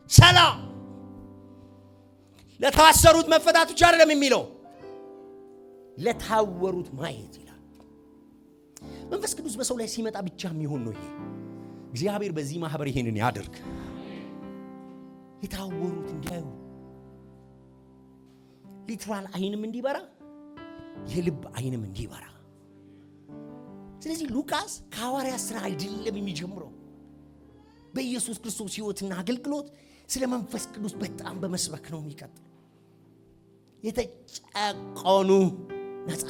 ሰላም። ለታሰሩት መፈታት ብቻ አይደለም የሚለው ለታወሩት ማየት ይላል። መንፈስ ቅዱስ በሰው ላይ ሲመጣ ብቻ የሚሆን ነው ይሄ። እግዚአብሔር በዚህ ማህበር ይሄንን ያድርግ። የታወሩት እንዲያዩ፣ ሊትራል አይንም እንዲበራ፣ የልብ አይንም እንዲበራ። ስለዚህ ሉቃስ ከሐዋርያት ሥራ አይደለም የሚጀምረው። በኢየሱስ ክርስቶስ ሕይወትና አገልግሎት ስለ መንፈስ ቅዱስ በጣም በመስበክ ነው የሚቀጥለው። የተጨቆኑ ነፃ።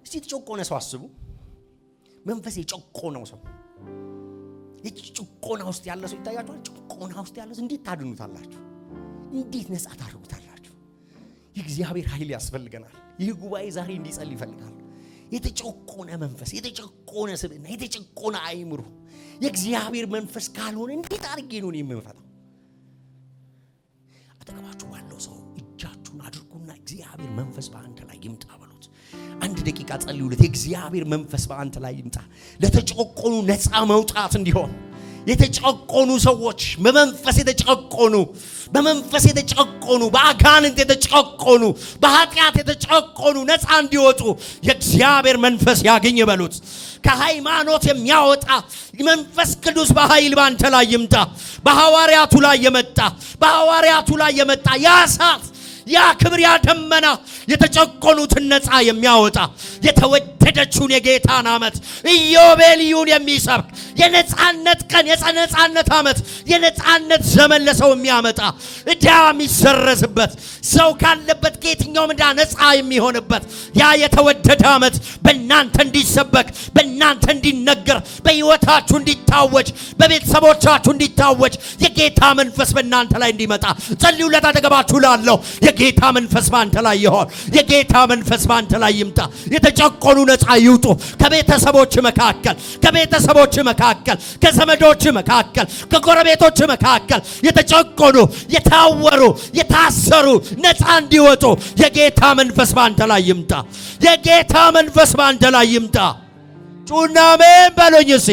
እስቲ የተጨቆነ ሰው አስቡ። መንፈስ የጨቆነው ሰው የጭቆና ውስጥ ያለ ሰው ይታያችኋል። ጭቆና ውስጥ ያለ ሰው እንዴት ታድኑታላችሁ? እንዴት ነፃ ታደርጉታላችሁ? የእግዚአብሔር ኃይል ያስፈልገናል። ይህ ጉባኤ ዛሬ እንዲጸልይ ይፈልጋል። የተጨቆነ መንፈስ፣ የተጨቆነ ስብዕና፣ የተጨቆነ አይምሮ የእግዚአብሔር መንፈስ ካልሆነ እንዴት አድርጌ ነው የምንፈታው? አጠገባችሁ ባለው ሰው እጃችሁን አድርጉና እግዚአብሔር መንፈስ በአንተ ላይ ይምጣ በሉት። አንድ ደቂቃ ጸልዩለት። የእግዚአብሔር መንፈስ በአንተ ላይ ይምጣ። ለተጨቆኑ ነፃ መውጣት እንዲሆን የተጨቆኑ ሰዎች በመንፈስ የተጨቆኑ በአጋንንት የተጨቆኑ በኃጢአት የተጨቆኑ ነፃ እንዲወጡ የእግዚአብሔር መንፈስ ያገኝ በሉት። ከሃይማኖት የሚያወጣ መንፈስ ቅዱስ በኃይል ባንተ ላይ ይምጣ። በሐዋርያቱ ላይ የመጣ ያ እሳት፣ ያ ክብር፣ ያ ደመና የተጨቆኑትን ነፃ የሚያወጣ የተወደደችውን የጌታን ዓመት ኢዮቤልዩን የሚሰብክ የነፃነት ቀን፣ የነፃነት ዓመት፣ የነፃነት ዘመን ለሰው የሚያመጣ ዕዳ የሚሰረዝበት ሰው ካለበት ከየትኛውም ዕዳ ነፃ የሚሆንበት ያ የተወደደ ዓመት በእናንተ እንዲሰበክ፣ በእናንተ እንዲነገር፣ በሕይወታችሁ እንዲታወጅ፣ በቤተሰቦቻችሁ እንዲታወጅ የጌታ መንፈስ በእናንተ ላይ እንዲመጣ ጸልዩለት። አጠገባችሁ ላለው የጌታ መንፈስ ባንተ ላይ ይሆን። የጌታ መንፈስ ባንተ ላይ ይምጣ። የተጨቆኑ ነፃ ይውጡ። ከቤተሰቦች መካከል፣ ከዘመዶች መካከል፣ ከጎረቤቶች መካከል የተጨቆኑ፣ የታወሩ፣ የታሰሩ ነፃ እንዲወጡ የጌታ መንፈስ ባንተ ላይ ይምጣ። የጌታ መንፈስ ባንተ ላይ ይምጣ። ጩና አሜን በሉኝ እስቲ።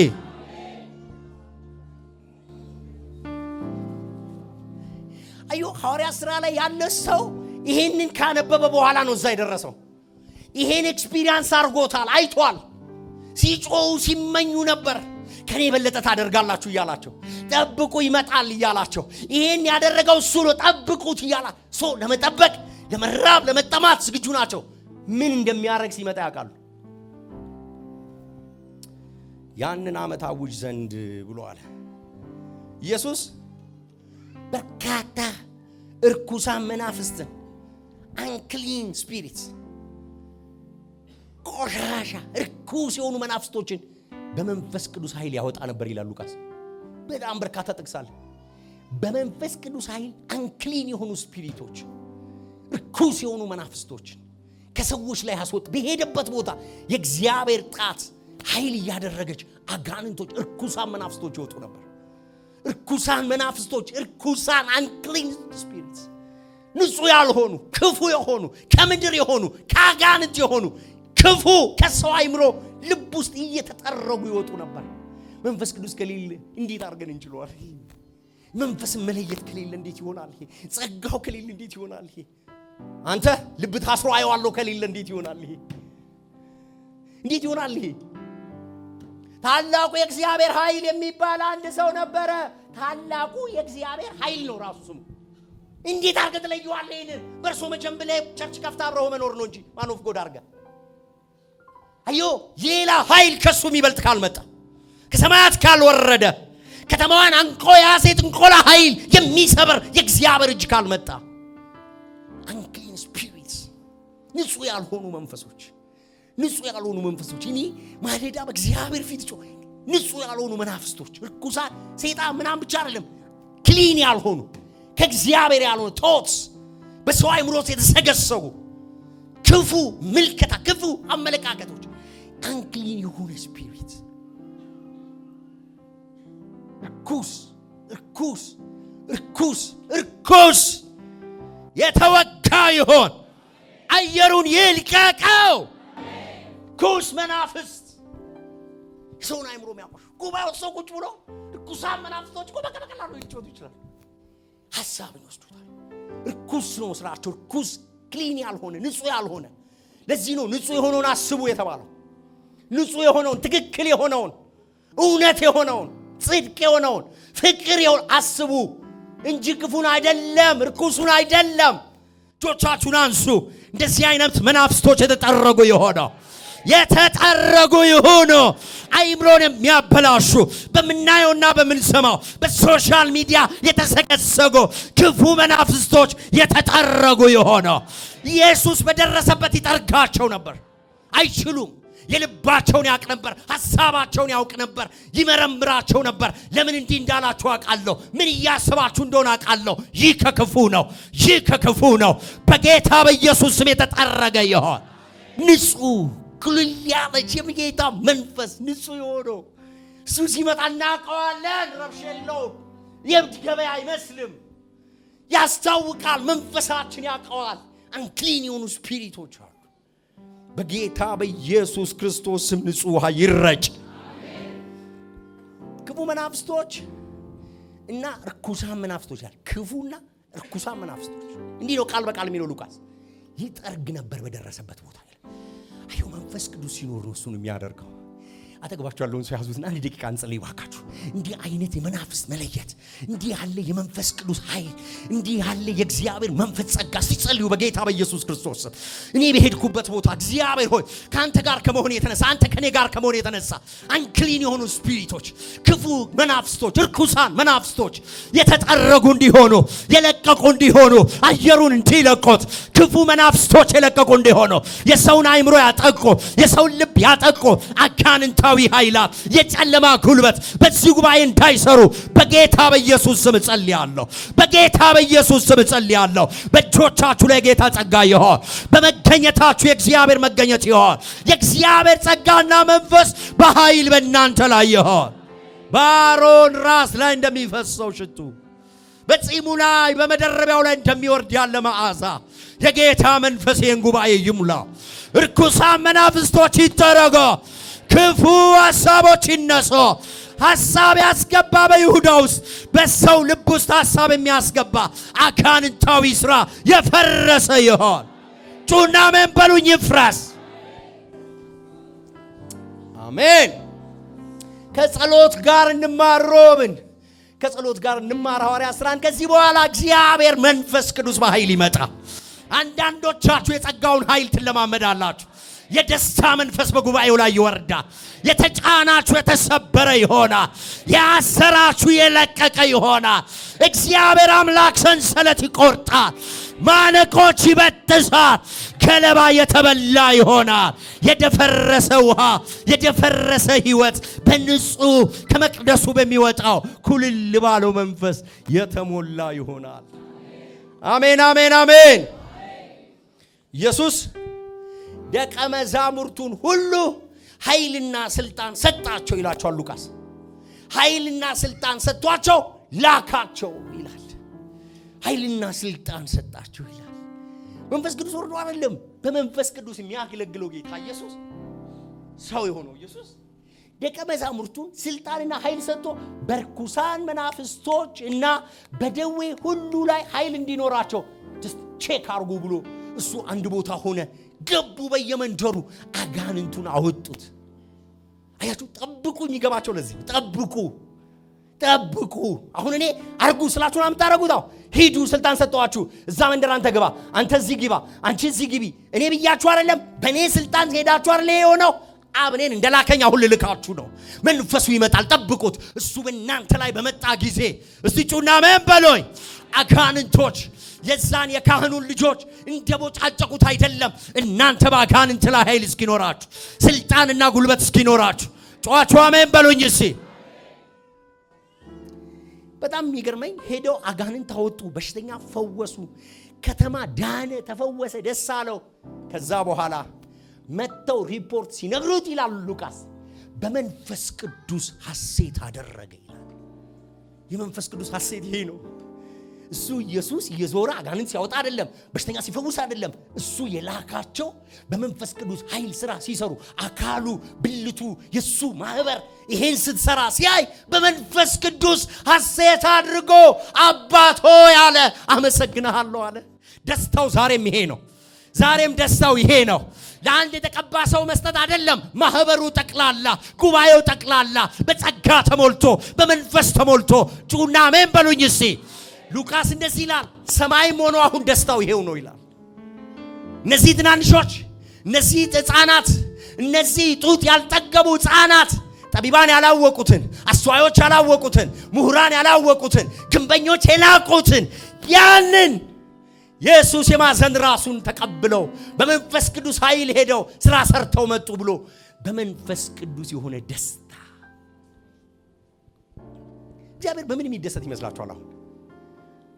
አዩ ሐዋርያት ሥራ ላይ ያለ ሰው ይሄንን ካነበበ በኋላ ነው እዛ የደረሰው። ይሄን ኤክስፒሪየንስ አድርጎታል፣ አይቷል። ሲጮው ሲመኙ ነበር። ከኔ የበለጠ ታደርጋላችሁ እያላቸው፣ ጠብቁ ይመጣል እያላቸው፣ ይሄን ያደረገው እሱ ነው ጠብቁት እያላ ሰው ለመጠበቅ፣ ለመራብ፣ ለመጠማት ዝግጁ ናቸው። ምን እንደሚያደርግ ሲመጣ ያውቃሉ። ያንን ዓመት አውጅ ዘንድ ብሎ አለ ኢየሱስ። በርካታ እርኩሳን መናፍስትን አንክሊን ስፒሪትስ ቆሻሻ እርኩስ የሆኑ መናፍስቶችን በመንፈስ ቅዱስ ኃይል ያወጣ ነበር ይላል ሉቃስ። በጣም በርካታ ጥቅሳል። በመንፈስ ቅዱስ ኃይል አንክሊን የሆኑ ስፒሪቶች፣ እርኩስ የሆኑ መናፍስቶችን ከሰዎች ላይ ያስወጥ። በሄደበት ቦታ የእግዚአብሔር ጣት ኃይል እያደረገች አጋንንቶች፣ እርኩሳን መናፍስቶች ይወጡ ነበር። እርኩሳን መናፍስቶች፣ እርኩሳን አንክሊን ስፒሪትስ፣ ንጹህ ያልሆኑ፣ ክፉ የሆኑ፣ ከምድር የሆኑ፣ ከአጋንንት የሆኑ፣ ክፉ ከሰው አይምሮ ልብ ውስጥ እየተጠረጉ ይወጡ ነበር። መንፈስ ቅዱስ ከሌለ እንዴት አድርገን እንችላለን? መንፈስን መለየት ከሌለ እንዴት ይሆናል? ይሄ ጸጋው ከሌለ እንዴት ይሆናል? ይሄ አንተ ልብ ታስሮ አየዋለሁ ከሌለ እንዴት ይሆናል? ይሄ እንዴት ይሆናል? ይሄ ታላቁ የእግዚአብሔር ኃይል የሚባል አንድ ሰው ነበረ። ታላቁ የእግዚአብሔር ኃይል ነው ራሱ ስሙ። እንዴት አድርገህ ትለየዋለህ? ይሄንን በእርሶ መጀንብለ ቸርች ከፍታ አብረው መኖር ነው እንጂ ማን ኦፍ ጎድ አድርገህ አዮ ሌላ ኃይል ከሱ የሚበልጥ ካልመጣ፣ ከሰማያት ካልወረደ፣ ከተማዋን አንቆ ያዘ ጥንቆላ ኃይል የሚሰበር የእግዚአብሔር እጅ ካልመጣ፣ አንክሊን ስፒሪትስ፣ ንጹህ ያልሆኑ መንፈሶች እኔ ማለዳ በእግዚአብሔር ፊት ጮህ። ንጹህ ያልሆኑ መናፍስቶች፣ ርኩሳን፣ ሰይጣን ምናምን ብቻ አይደለም፣ ክሊን ያልሆኑ ከእግዚአብሔር ያልሆኑ ቶትስ፣ በሰው አይምሮ የተሰገሰጉ ክፉ ምልከታ፣ ክፉ አመለካከቶች፣ አንክሊን የሆነ ስፒሪት፣ እርኩስ የተወጋ ይሆን። አየሩን ይልቀቀው። ኩስ መናፍስት ሰውን አይምሮ የሚያቆሽ ጉባኤው ሰው ቁጭ ብሎ ርኩሳን መናፍስቶች በቀላሉ ሊጮቱ ይችላል። ሐሳብን ይወስዱታል። ርኩስ ነው ስራቸው። ርኩስ ክሊን ያልሆነ ንጹህ ያልሆነ። ለዚህ ነው ንጹህ የሆነውን አስቡ የተባለው። ንጹህ የሆነውን፣ ትክክል የሆነውን፣ እውነት የሆነውን፣ ጽድቅ የሆነውን፣ ፍቅር የሆነውን አስቡ እንጂ ክፉን አይደለም፣ ርኩሱን አይደለም። እጆቻችሁን አንሱ። እንደዚህ አይነት መናፍስቶች የተጠረጉ የሆነው የተጠረጉ ይሁኑ። አይምሮን የሚያበላሹ በምናየውና በምንሰማው በሶሻል ሚዲያ የተሰገሰጉ ክፉ መናፍስቶች የተጠረጉ ይሆኑ። ኢየሱስ በደረሰበት ይጠርጋቸው ነበር። አይችሉም። የልባቸውን ያውቅ ነበር። ሐሳባቸውን ያውቅ ነበር። ይመረምራቸው ነበር። ለምን እንዲህ እንዳላችሁ አውቃለሁ። ምን እያሰባችሁ እንደሆነ አውቃለሁ። ይህ ከክፉ ነው። ይህ ከክፉ ነው። በጌታ በኢየሱስ ስም የተጠረገ ይሆን። ንጹህ ክልል ያለች የጌታ መንፈስ ንጹህ የሆነው እሱ ሲመጣ እናውቀዋለን። ረብሽ የለውም። የብት ገበያ አይመስልም። ያስታውቃል። መንፈሳችን ያውቀዋል። አንክሊን የሆኑ ስፒሪቶች አሉ። በጌታ በኢየሱስ ክርስቶስ ስም ንጹህ ውሃ ይረጭ። ክፉ መናፍስቶች እና ርኩሳን መናፍስቶች አሉ። ክፉና ርኩሳን መናፍስቶች እንዲህ ነው ቃል በቃል የሚለው ሉቃስ። ይጠርግ ነበር በደረሰበት ቦታ። አዩ መንፈስ ቅዱስ ሲኖር ነው እሱን የሚያደርገው። አጠገባችሁ ያለውን ሰው ያዙትና አንድ ደቂቃ እንጸልይ ባካችሁ። እንዲህ አይነት የመናፍስት መለየት፣ እንዲህ ያለ የመንፈስ ቅዱስ ኃይል፣ እንዲህ ያለ የእግዚአብሔር መንፈስ ጸጋ ሲጸልዩ በጌታ በኢየሱስ ክርስቶስ እኔ በሄድኩበት ቦታ እግዚአብሔር ሆይ ካንተ ጋር ከመሆን የተነሳ አንተ ከኔ ጋር ከመሆን የተነሳ አንክሊን የሆኑ ስፒሪቶች፣ ክፉ መናፍስቶች፣ ርኩሳን መናፍስቶች የተጠረጉ እንዲሆኑ፣ የለቀቁ እንዲሆኑ፣ አየሩን እንዲለቁት ክፉ መናፍስቶች የለቀቁ እንዲሆኑ፣ የሰውን አይምሮ ያጠቁ፣ የሰውን ልብ ያጠቁ አጋንንታ ኃይላት የጨለማ ጉልበት በዚህ ጉባኤ እንዳይሰሩ በጌታ በኢየሱስ ስም ጸልያለሁ። በጌታ በኢየሱስ ስም ጸልያለሁ። በእጆቻችሁ ላይ ጌታ ጸጋ ይሁን። በመገኘታችሁ የእግዚአብሔር መገኘት ይሁን። የእግዚአብሔር ጸጋና መንፈስ በኃይል በእናንተ ላይ ይሁን። በአሮን ራስ ላይ እንደሚፈሰው ሽቱ በጺሙ ላይ በመደረቢያው ላይ እንደሚወርድ ያለ መዓዛ የጌታ መንፈስ ይህን ጉባኤ ይሙላ። ርኩሳን መናፍስቶች ይጠረጉ። ክፉ ሐሳቦች ይነሱ። ሐሳብ ያስገባ በይሁዳ ውስጥ በሰው ልብ ውስጥ ሐሳብ የሚያስገባ አጋንንታዊ ሥራ የፈረሰ ይሆን። ጩና አሜን በሉኝ። ይፍረስ። አሜን። ከጸሎት ጋር እንማር። ሮብን ከጸሎት ጋር እንማር። ሐዋርያት ሥራን ከዚህ በኋላ እግዚአብሔር መንፈስ ቅዱስ በኃይል ይመጣ። አንዳንዶቻችሁ የጸጋውን ኃይል ትለማመዳላችሁ። የደስታ መንፈስ በጉባኤው ላይ ይወርዳል። የተጫናችሁ የተሰበረ ይሆናል። ያሰራችሁ የለቀቀ ይሆናል። እግዚአብሔር አምላክ ሰንሰለት ይቆርጣል። ማነቆች ይበጥሳል። ገለባ የተበላ ይሆናል። የደፈረሰ ውሃ፣ የደፈረሰ ሕይወት በንጹህ ከመቅደሱ በሚወጣው ኩልል ባለው መንፈስ የተሞላ ይሆናል። አሜን፣ አሜን፣ አሜን። ኢየሱስ ደቀ መዛሙርቱን ሁሉ ኃይልና ስልጣን ሰጣቸው ይላቸዋል ሉቃስ። ኃይልና ስልጣን ሰጥቷቸው ላካቸው ይላል። ኃይልና ስልጣን ሰጣቸው ይላል። መንፈስ ቅዱስ ወርዶ አይደለም። በመንፈስ ቅዱስ የሚያገለግለው ጌታ ኢየሱስ ሰው የሆነው ኢየሱስ ደቀ መዛሙርቱን ስልጣንና ኃይል ሰጥቶ በርኩሳን መናፍስቶች እና በደዌ ሁሉ ላይ ኃይል እንዲኖራቸው ቼክ አርጉ ብሎ እሱ አንድ ቦታ ሆነ። ገቡ። በየመንደሩ አጋንንቱን አወጡት። አያችሁ፣ ጠብቁ። የሚገባቸው ለዚህ ጠብቁ፣ ጠብቁ። አሁን እኔ አርጉ ስላችሁን አምጣረጉት። ሂዱ፣ ስልጣን ሰጠዋችሁ። እዛ መንደር አንተ ግባ፣ አንተ እዚህ ግባ፣ አንቺ እዚህ ግቢ። እኔ ብያችሁ አይደለም፣ በእኔ ስልጣን ሄዳችሁ አይደል የሆነው። አብ እኔን እንደላከኝ አሁን ልልካችሁ ነው። መንፈሱ ይመጣል፣ ጠብቁት። እሱ በእናንተ ላይ በመጣ ጊዜ እስቲ ጩና አሜን በሉኝ። አጋንንቶች የዛን የካህኑን ልጆች እንደቦጫጨቁት አይደለም። እናንተ በአጋንንት ላይ ኃይል እስኪኖራችሁ፣ ስልጣንና ጉልበት እስኪኖራችሁ ጮኻችሁ አሜን በሉኝ። እሺ፣ በጣም የሚገርመኝ ሄደው አጋንንት አወጡ፣ በሽተኛ ፈወሱ፣ ከተማ ዳነ፣ ተፈወሰ፣ ደስ አለው። ከዛ በኋላ መጥተው ሪፖርት ሲነግሩት ይላሉ ሉቃስ በመንፈስ ቅዱስ ሐሴት አደረገ ይላል። የመንፈስ ቅዱስ ሐሴት ይሄ ነው። እሱ ኢየሱስ እየዞረ አጋንንት ሲያወጣ አይደለም፣ በሽተኛ ሲፈውስ አይደለም። እሱ የላካቸው በመንፈስ ቅዱስ ኃይል ሥራ ሲሰሩ አካሉ ብልቱ የሱ ማህበር ይሄን ስትሰራ ሲያይ በመንፈስ ቅዱስ ሐሴት አድርጎ አባት ሆይ አለ፣ አመሰግናለሁ አለ። ደስታው ዛሬም ይሄ ነው። ዛሬም ደስታው ይሄ ነው። ለአንድ የተቀባ ሰው መስጠት አይደለም። ማህበሩ ጠቅላላ፣ ጉባኤው ጠቅላላ በጸጋ ተሞልቶ በመንፈስ ተሞልቶ ጩና አሜን በሉኝ። እስቲ ሉቃስ እንደዚህ ይላል፣ ሰማይም ሆኖ አሁን ደስታው ይሄው ነው ይላል። እነዚህ ትናንሾች፣ እነዚህ ሕፃናት፣ እነዚህ ጡት ያልጠገቡ ሕፃናት ጠቢባን ያላወቁትን አስተዋዮች ያላወቁትን ምሁራን ያላወቁትን ግንበኞች የላቁትን ያንን ኢየሱስ የማዘን ራሱን ተቀብለው በመንፈስ ቅዱስ ኃይል ሄደው ስራ ሰርተው መጡ ብሎ በመንፈስ ቅዱስ የሆነ ደስታ እግዚአብሔር በምን የሚደሰት ይመስላችኋል? አሁን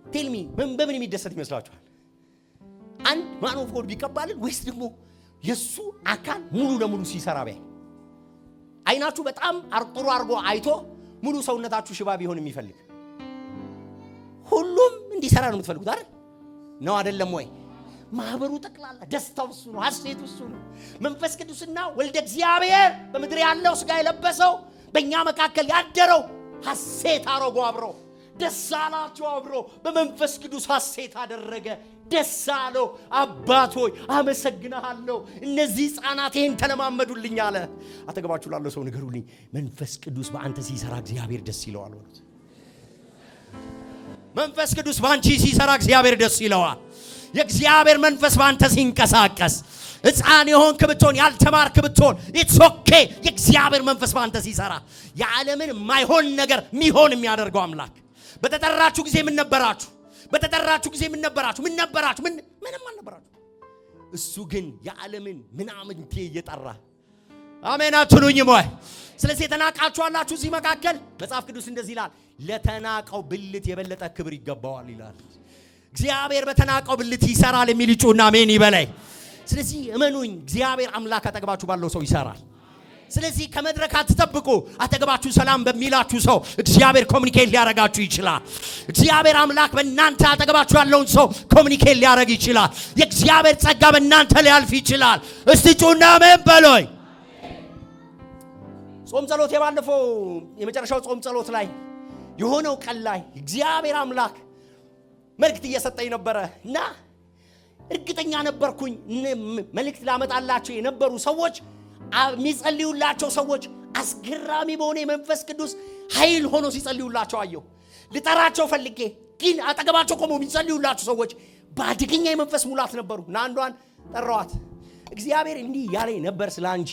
ቴልሚ በምን የሚደሰት ይመስላችኋል? አንድ ማን ኦፍ ጎድ ቢቀባልን ወይስ ደግሞ የሱ አካል ሙሉ ለሙሉ ሲሰራ ቢያይ? አይናችሁ በጣም አርጥሮ አርጎ አይቶ ሙሉ ሰውነታችሁ ሽባ ቢሆን የሚፈልግ ሁሉም እንዲሰራ ነው የምትፈልጉት አይደል? ነው አይደለም ወይ? ማህበሩ ጠቅላላ ደስታው እሱ ነው፣ ሐሴቱ እሱ ነው። መንፈስ ቅዱስና ወልደ እግዚአብሔር በምድር ያለው ሥጋ የለበሰው በእኛ መካከል ያደረው ሐሴት አረጉ፣ አብሮ ደስ አላቸው። አብሮ በመንፈስ ቅዱስ ሐሴት አደረገ፣ ደስ አለው። አባት ሆይ አመሰግናለሁ፣ እነዚህ ሕፃናት ይሄን ተለማመዱልኝ አለ። አጠገባችሁ ላለው ሰው ንገሩልኝ፣ መንፈስ ቅዱስ በአንተ ሲሰራ እግዚአብሔር ደስ ይለዋል በሉት። መንፈስ ቅዱስ ባንቺ ሲሰራ እግዚአብሔር ደስ ይለዋል። የእግዚአብሔር መንፈስ ባንተ ሲንቀሳቀስ ሕፃን የሆንክ ብትሆን ያልተማርክ ብትሆን ኢትስ ኦኬ። የእግዚአብሔር መንፈስ ባንተ ሲሰራ የዓለምን ማይሆን ነገር ሚሆን የሚያደርገው አምላክ። በተጠራችሁ ጊዜ ምን ነበራችሁ? በተጠራችሁ ጊዜ ምን ነበራችሁ? ምንም አልነበራችሁ። እሱ ግን የዓለምን ምናምንቴ እየጠራ አሜን አትሉኝም ወይ? ስለዚህ የተናቃችሁ አላችሁ እዚህ መካከል መጽሐፍ ቅዱስ እንደዚህ ይላል፣ ለተናቀው ብልት የበለጠ ክብር ይገባዋል ይላል። እግዚአብሔር በተናቀው ብልት ይሰራል የሚል ጩና አሜን ይበላይ። ስለዚህ እመኑኝ እግዚአብሔር አምላክ አጠገባችሁ ባለው ሰው ይሰራል። ስለዚህ ከመድረክ አትጠብቁ። አጠገባችሁ ሰላም በሚላችሁ ሰው እግዚአብሔር ኮሙኒኬት ሊያረጋችሁ ይችላል። እግዚአብሔር አምላክ በእናንተ አጠገባችሁ ያለውን ሰው ኮሙኒኬት ሊያረግ ይችላል። የእግዚአብሔር ጸጋ በእናንተ ሊያልፍ ይችላል። እስቲ ጩና አሜን በሎይ። ጾም ጸሎት የባለፈው የመጨረሻው ጾም ጸሎት ላይ የሆነው ቀን ላይ እግዚአብሔር አምላክ መልእክት እየሰጠኝ ነበረ እና እርግጠኛ ነበርኩኝ መልእክት ላመጣላቸው የነበሩ ሰዎች የሚጸልዩላቸው ሰዎች አስገራሚ በሆነ መንፈስ ቅዱስ ኃይል ሆኖ ሲጸልዩላቸው አየሁ። ልጠራቸው ፈልጌ ግን አጠገባቸው ቆመው የሚጸልዩላቸው ሰዎች በአደገኛ የመንፈስ ሙላት ነበሩ እና አንዷን ጠራዋት። እግዚአብሔር እንዲህ ያለኝ ነበር ስላንቺ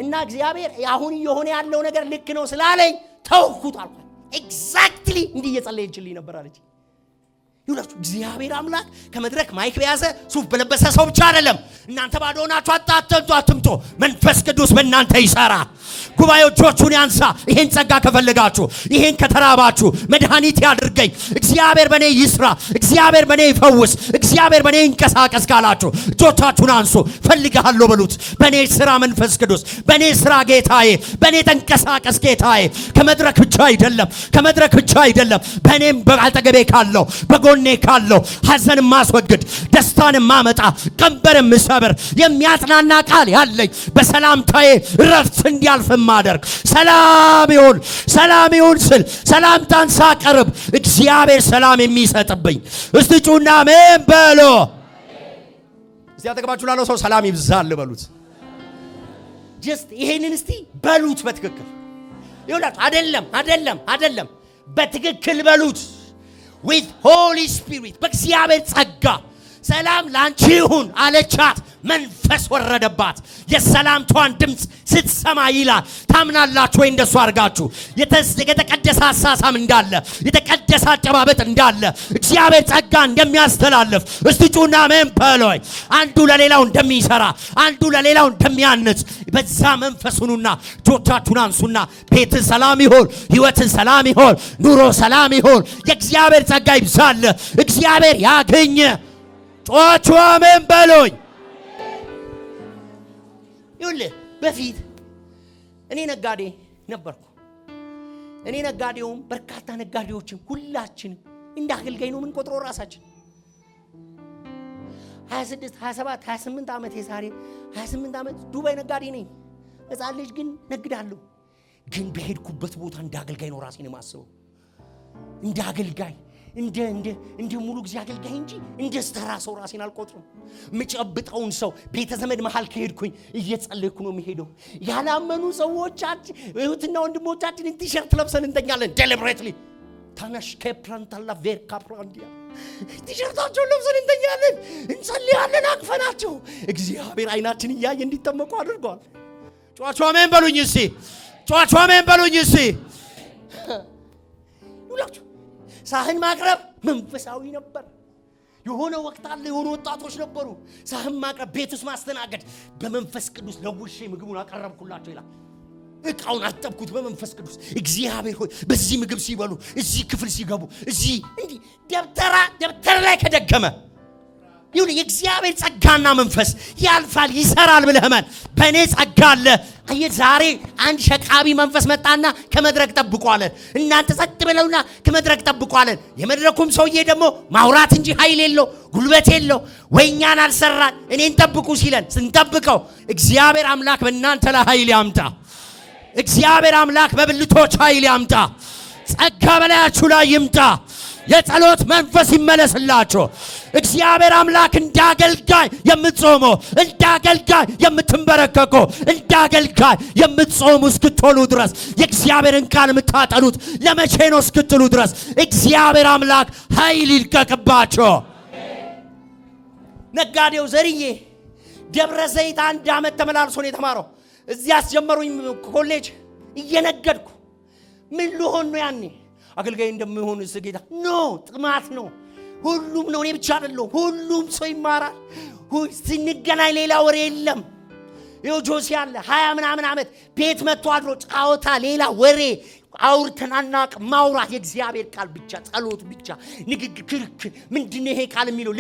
እና እግዚአብሔር አሁን የሆነ ያለው ነገር ልክ ነው ስላለኝ ተውኩት አልኳት። ኤግዛክትሊ እንዲህ እየጸለየችልኝ ነበር አለች። ይሁላችሁ እግዚአብሔር አምላክ ከመድረክ ማይክ በያዘ ሱፍ በለበሰ ሰው ብቻ አይደለም። እናንተ ባዶ ሆናችሁ አትምጡ። መንፈስ ቅዱስ በእናንተ ይሰራ። ጉባኤው እጆቹን ያንሳ። ይሄን ጸጋ ከፈለጋችሁ፣ ይሄን ከተራባችሁ መድኃኒት ያድርገኝ፣ እግዚአብሔር በኔ ይስራ፣ እግዚአብሔር በኔ ይፈውስ፣ እግዚአብሔር በኔ ይንቀሳቀስ ካላችሁ እጆቻችሁን አንሱ። ፈልጋለሁ በሉት። በኔ ስራ መንፈስ ቅዱስ፣ በኔ ስራ ጌታዬ፣ በኔ ተንቀሳቀስ ጌታዬ። ከመድረክ ብቻ አይደለም፣ በኔም በአጠገቤ ካለው በጎኔ ካለው ሐዘን ማስወግድ፣ ደስታን ማመጣ፣ ቀንበር ምሰበር፣ የሚያጽናና ቃል ያለኝ በሰላምታዬ ረፍት እንዲያልፍ ማደርግ። ሰላም ይሁን ስል ሰላምታን ሳቀርብ እግዚአብሔር ሰላም የሚሰጥብኝ። እስቲ ጩና አሜን በሉ። እስቲ አጠገባችሁ ላለው ሰው ሰላም ይብዛል በሉት። ጀስት ይሄንን እስቲ በሉት በትክክል። ይኸውላችሁ አይደለም በትክክል በሉት። with holy spirit በእግዚአብሔር ጸጋ ሰላም ላንቺ ይሁን አለቻት። መንፈስ ወረደባት። የሰላምቷን ድምፅ ስትሰማ ይላል ታምናላችሁ ወይ? እንደሱ አድርጋችሁ የተቀደሰ አሳሳም እንዳለ የተቀደሰ አጨባበጥ እንዳለ እግዚአብሔር ጸጋ እንደሚያስተላልፍ እስቲ ጩና አሜን በሎይ። አንዱ ለሌላው እንደሚሰራ አንዱ ለሌላው እንደሚያንጽ በዛ መንፈሱና እጆቻችሁን አንሱና ቤት ሰላም ይሁን፣ ህይወት ሰላም ይሁን፣ ኑሮ ሰላም ይሁን። የእግዚአብሔር ጸጋ ይብዛል። እግዚአብሔር ያገኘ ጮቹ አሜን በሎኝ። ይኸውልህ በፊት እኔ ነጋዴ ነበርኩ። እኔ ነጋዴውም በርካታ ነጋዴዎችም ሁላችንም እንደ አገልጋይ ነው የምንቆጥረው ራሳችን። 26 27 28 ዓመት የዛሬ 28 ዓመት ዱባይ ነጋዴ ነኝ። ሕፃን ልጅ ግን ነግዳለሁ። ግን በሄድኩበት ቦታ እንደ አገልጋይ ነው ራሴን የማስበው። እንደ አገልጋይ እንደ ሙሉ ጊዜ አገልጋይ እንጂ እንደ ስተራ ሰው ራሴን አልቆጥርም። ምጨብጠውን ሰው ቤተ ዘመድ መሃል ከሄድኩኝ እየጸለይኩ ነው የሚሄደው። ያላመኑ ሰዎቻችን እህትና ወንድሞቻችን ቲሸርት ለብሰን እንተኛለን። ዴሊብሬትሊ ታናሽ ከፕራንታላ ቬር ካፕራንዲያ ቲሸርታቸውን ለብሰን እንተኛለን፣ እንጸልያለን አቅፈናቸው። እግዚአብሔር አይናችን እያየ እንዲጠመቁ አድርጓል። ጮኻችሁ አሜን በሉኝ እስቲ፣ ጮኻችሁ አሜን በሉኝ እስቲ። ሁላችሁ ሳህን ማቅረብ መንፈሳዊ ነበር። የሆነ ወቅት አለ፣ የሆነ ወጣቶች ነበሩ ሳህን ማቅረብ፣ ቤት ውስጥ ማስተናገድ። በመንፈስ ቅዱስ ለውሼ ምግቡን አቀረብኩላቸው ይላል። እቃውን አጠብኩት በመንፈስ ቅዱስ። እግዚአብሔር ሆይ በዚህ ምግብ ሲበሉ፣ እዚህ ክፍል ሲገቡ፣ እዚህ እንዲህ ደብተር ላይ ከደገመ ይሁን የእግዚአብሔር ጸጋና መንፈስ ያልፋል ይሰራል ብለህማል። በእኔ ጸጋ አለ። አየህ ዛሬ አንድ ሸቃቢ መንፈስ መጣና ከመድረክ ጠብቋለን። እናንተ ጸጥ ብለውና ከመድረክ ጠብቋለን። የመድረኩም ሰውዬ ደግሞ ማውራት እንጂ ኃይል የለው ጉልበት የለው። ወይኛን አልሰራን እኔን ጠብቁ ሲለን ስንጠብቀው እግዚአብሔር አምላክ በእናንተ ላይ ኃይል ያምጣ። እግዚአብሔር አምላክ በብልቶች ኃይል ያምጣ። ጸጋ በላያችሁ ላይ ይምጣ። የጸሎት መንፈስ ይመለስላችሁ። እግዚአብሔር አምላክ እንዳገልጋይ የምትጾመው፣ እንዳገልጋይ የምትንበረከኩ፣ እንዳገልጋይ የምትጾሙ እስክትሆኑ ድረስ የእግዚአብሔርን ቃል የምታጠኑት ለመቼ ነው እስክትሉ ድረስ እግዚአብሔር አምላክ ኃይል ይልቀቅባችሁ። ነጋዴው ዘርዬ ደብረ ዘይት 1 ዓመት ተመላልሶ ነው የተማረው። እዚህ አስጀመሩኝ ኮሌጅ እየነገድኩ ምን ልሆን ነው ያኔ አገልጋይ እንደምሆን ጌታ ኖ ጥማት ነው። ሁሉም ነው፣ እኔ ብቻ አይደለሁም። ሁሉም ሰው ይማራል። ስንገናኝ ሌላ ወሬ የለም። ይኸው ጆሲ አለ 20 ምናምን ዓመት ቤት መጥቶ አድሮ ጫወታ፣ ሌላ ወሬ አውርተናናቅ ማውራት የእግዚአብሔር ቃል ብቻ፣ ጸሎት ብቻ፣ ንግግር፣ ክርክር። ምንድነው ይሄ ቃል የሚለው?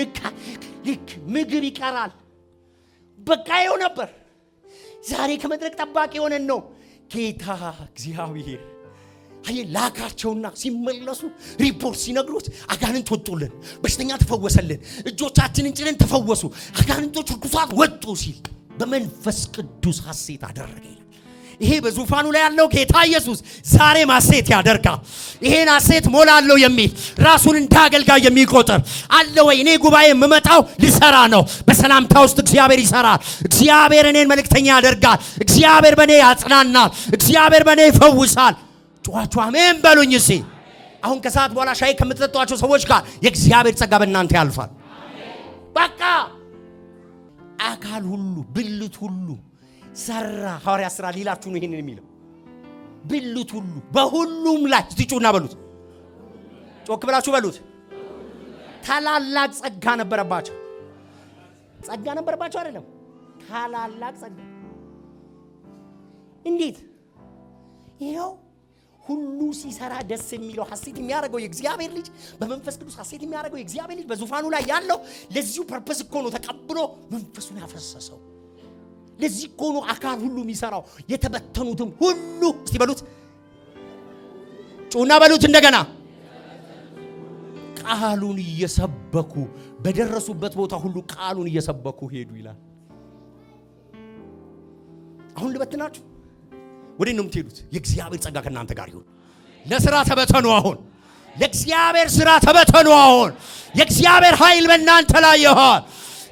ልክ ምግብ ይቀራል። በቃ ይኸው ነበር። ዛሬ ከመድረክ ጠባቂ ሆነን ነው ጌታ እግዚአብሔር ላካቸውና ሲመለሱ ሪፖርት ሲነግሩት አጋንንት ወጡልን፣ በሽተኛ ተፈወሰልን፣ እጆቻችንን ጭነን ተፈወሱ፣ አጋንንቶች ርኩሳት ወጡ ሲል በመንፈስ ቅዱስ ሐሴት አደረገ። ይሄ በዙፋኑ ላይ ያለው ጌታ ኢየሱስ ዛሬ ሐሴት ያደርጋል። ይሄን ሐሴት ሞላለሁ የሚል ራሱን እንዳገልጋይ የሚቆጥር አለ ወይ? እኔ ጉባኤ የምመጣው ልሰራ ነው። በሰላምታ ውስጥ እግዚአብሔር ይሰራል። እግዚአብሔር እኔን መልእክተኛ ያደርጋል። እግዚአብሔር በእኔ ያጽናናል። እግዚአብሔር በእኔ ይፈውሳል። ጮኻችሁ አሜን በሉኝ እስቲ። አሁን ከሰዓት በኋላ ሻይ ከምትጠጧቸው ሰዎች ጋር የእግዚአብሔር ጸጋ በእናንተ ያልፋል። በቃ አካል ሁሉ ብልት ሁሉ ሰራ። ሐዋርያ ሥራ ሊላችሁ ነው ይሄንን የሚለው። ብልት ሁሉ በሁሉም ላይ ትጩና በሉት፣ ጮክ ብላችሁ በሉት። ታላላቅ ጸጋ ነበረባቸው። ጸጋ ነበረባቸው አይደለም፣ ታላላቅ ጸጋ። እንዴት? ይሄው ሁሉ ሲሰራ ደስ የሚለው ሐሴት የሚያደርገው የእግዚአብሔር ልጅ በመንፈስ ቅዱስ ሐሴት የሚያደርገው የእግዚአብሔር ልጅ በዙፋኑ ላይ ያለው ለዚሁ ፐርፐስ እኮ ነው ተቀብሎ መንፈሱን ያፈሰሰው። ለዚህ እኮ ነው አካል ሁሉ የሚሰራው። የተበተኑትም ሁሉ እስቲ በሉት፣ ጩና በሉት እንደገና፣ ቃሉን እየሰበኩ በደረሱበት ቦታ ሁሉ ቃሉን እየሰበኩ ሄዱ ይላል። አሁን ልበትናችሁ ወዴት ነው የምትሄዱት? የእግዚአብሔር ጸጋ ከእናንተ ጋር ይሁን። ለሥራ ተበተኑ። አሁን ለእግዚአብሔር ሥራ ተበተኑ። አሁን የእግዚአብሔር ኃይል በእናንተ ላይ ይሁን።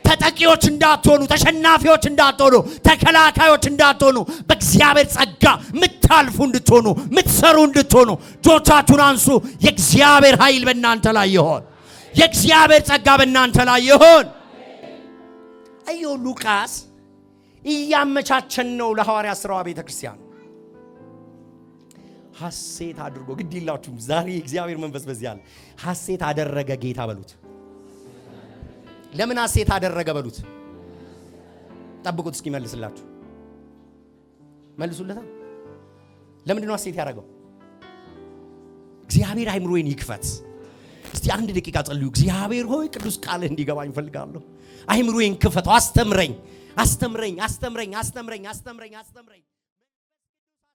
ተጠቂዎች እንዳትሆኑ፣ ተሸናፊዎች እንዳትሆኑ፣ ተከላካዮች እንዳትሆኑ፣ በእግዚአብሔር ጸጋ ምታልፉ እንድትሆኑ፣ ምትሰሩ እንድትሆኑ እጆቻችሁን አንሱ። የእግዚአብሔር ኃይል በእናንተ ላይ ይሁን። የእግዚአብሔር ጸጋ በእናንተ ላይ ይሁን። አዮ ሉቃስ እያመቻቸን ነው ለሐዋርያት ሥራ ቤተክርስቲያን። ሐሴት አድርጎ ግድ ይላችሁም ዛሬ እግዚአብሔር መንፈስ በዚህ አለ። ሐሴት አደረገ ጌታ በሉት። ለምን ሐሴት አደረገ በሉት። ጠብቁት እስኪ መልስላችሁ። መልሱለታ። ለምንድን ነው ሐሴት ያደረገው? እግዚአብሔር አይምሮዬን ይክፈት። እስቲ 1 ደቂቃ ጸልዩ። እግዚአብሔር ሆይ ቅዱስ ቃልህ እንዲገባኝ ፈልጋለሁ። አይምሮዬን ክፈተው። አስተምረኝ፣ አስተምረኝ፣ አስተምረኝ፣ አስተምረኝ፣ አስተምረኝ፣ አስተምረኝ።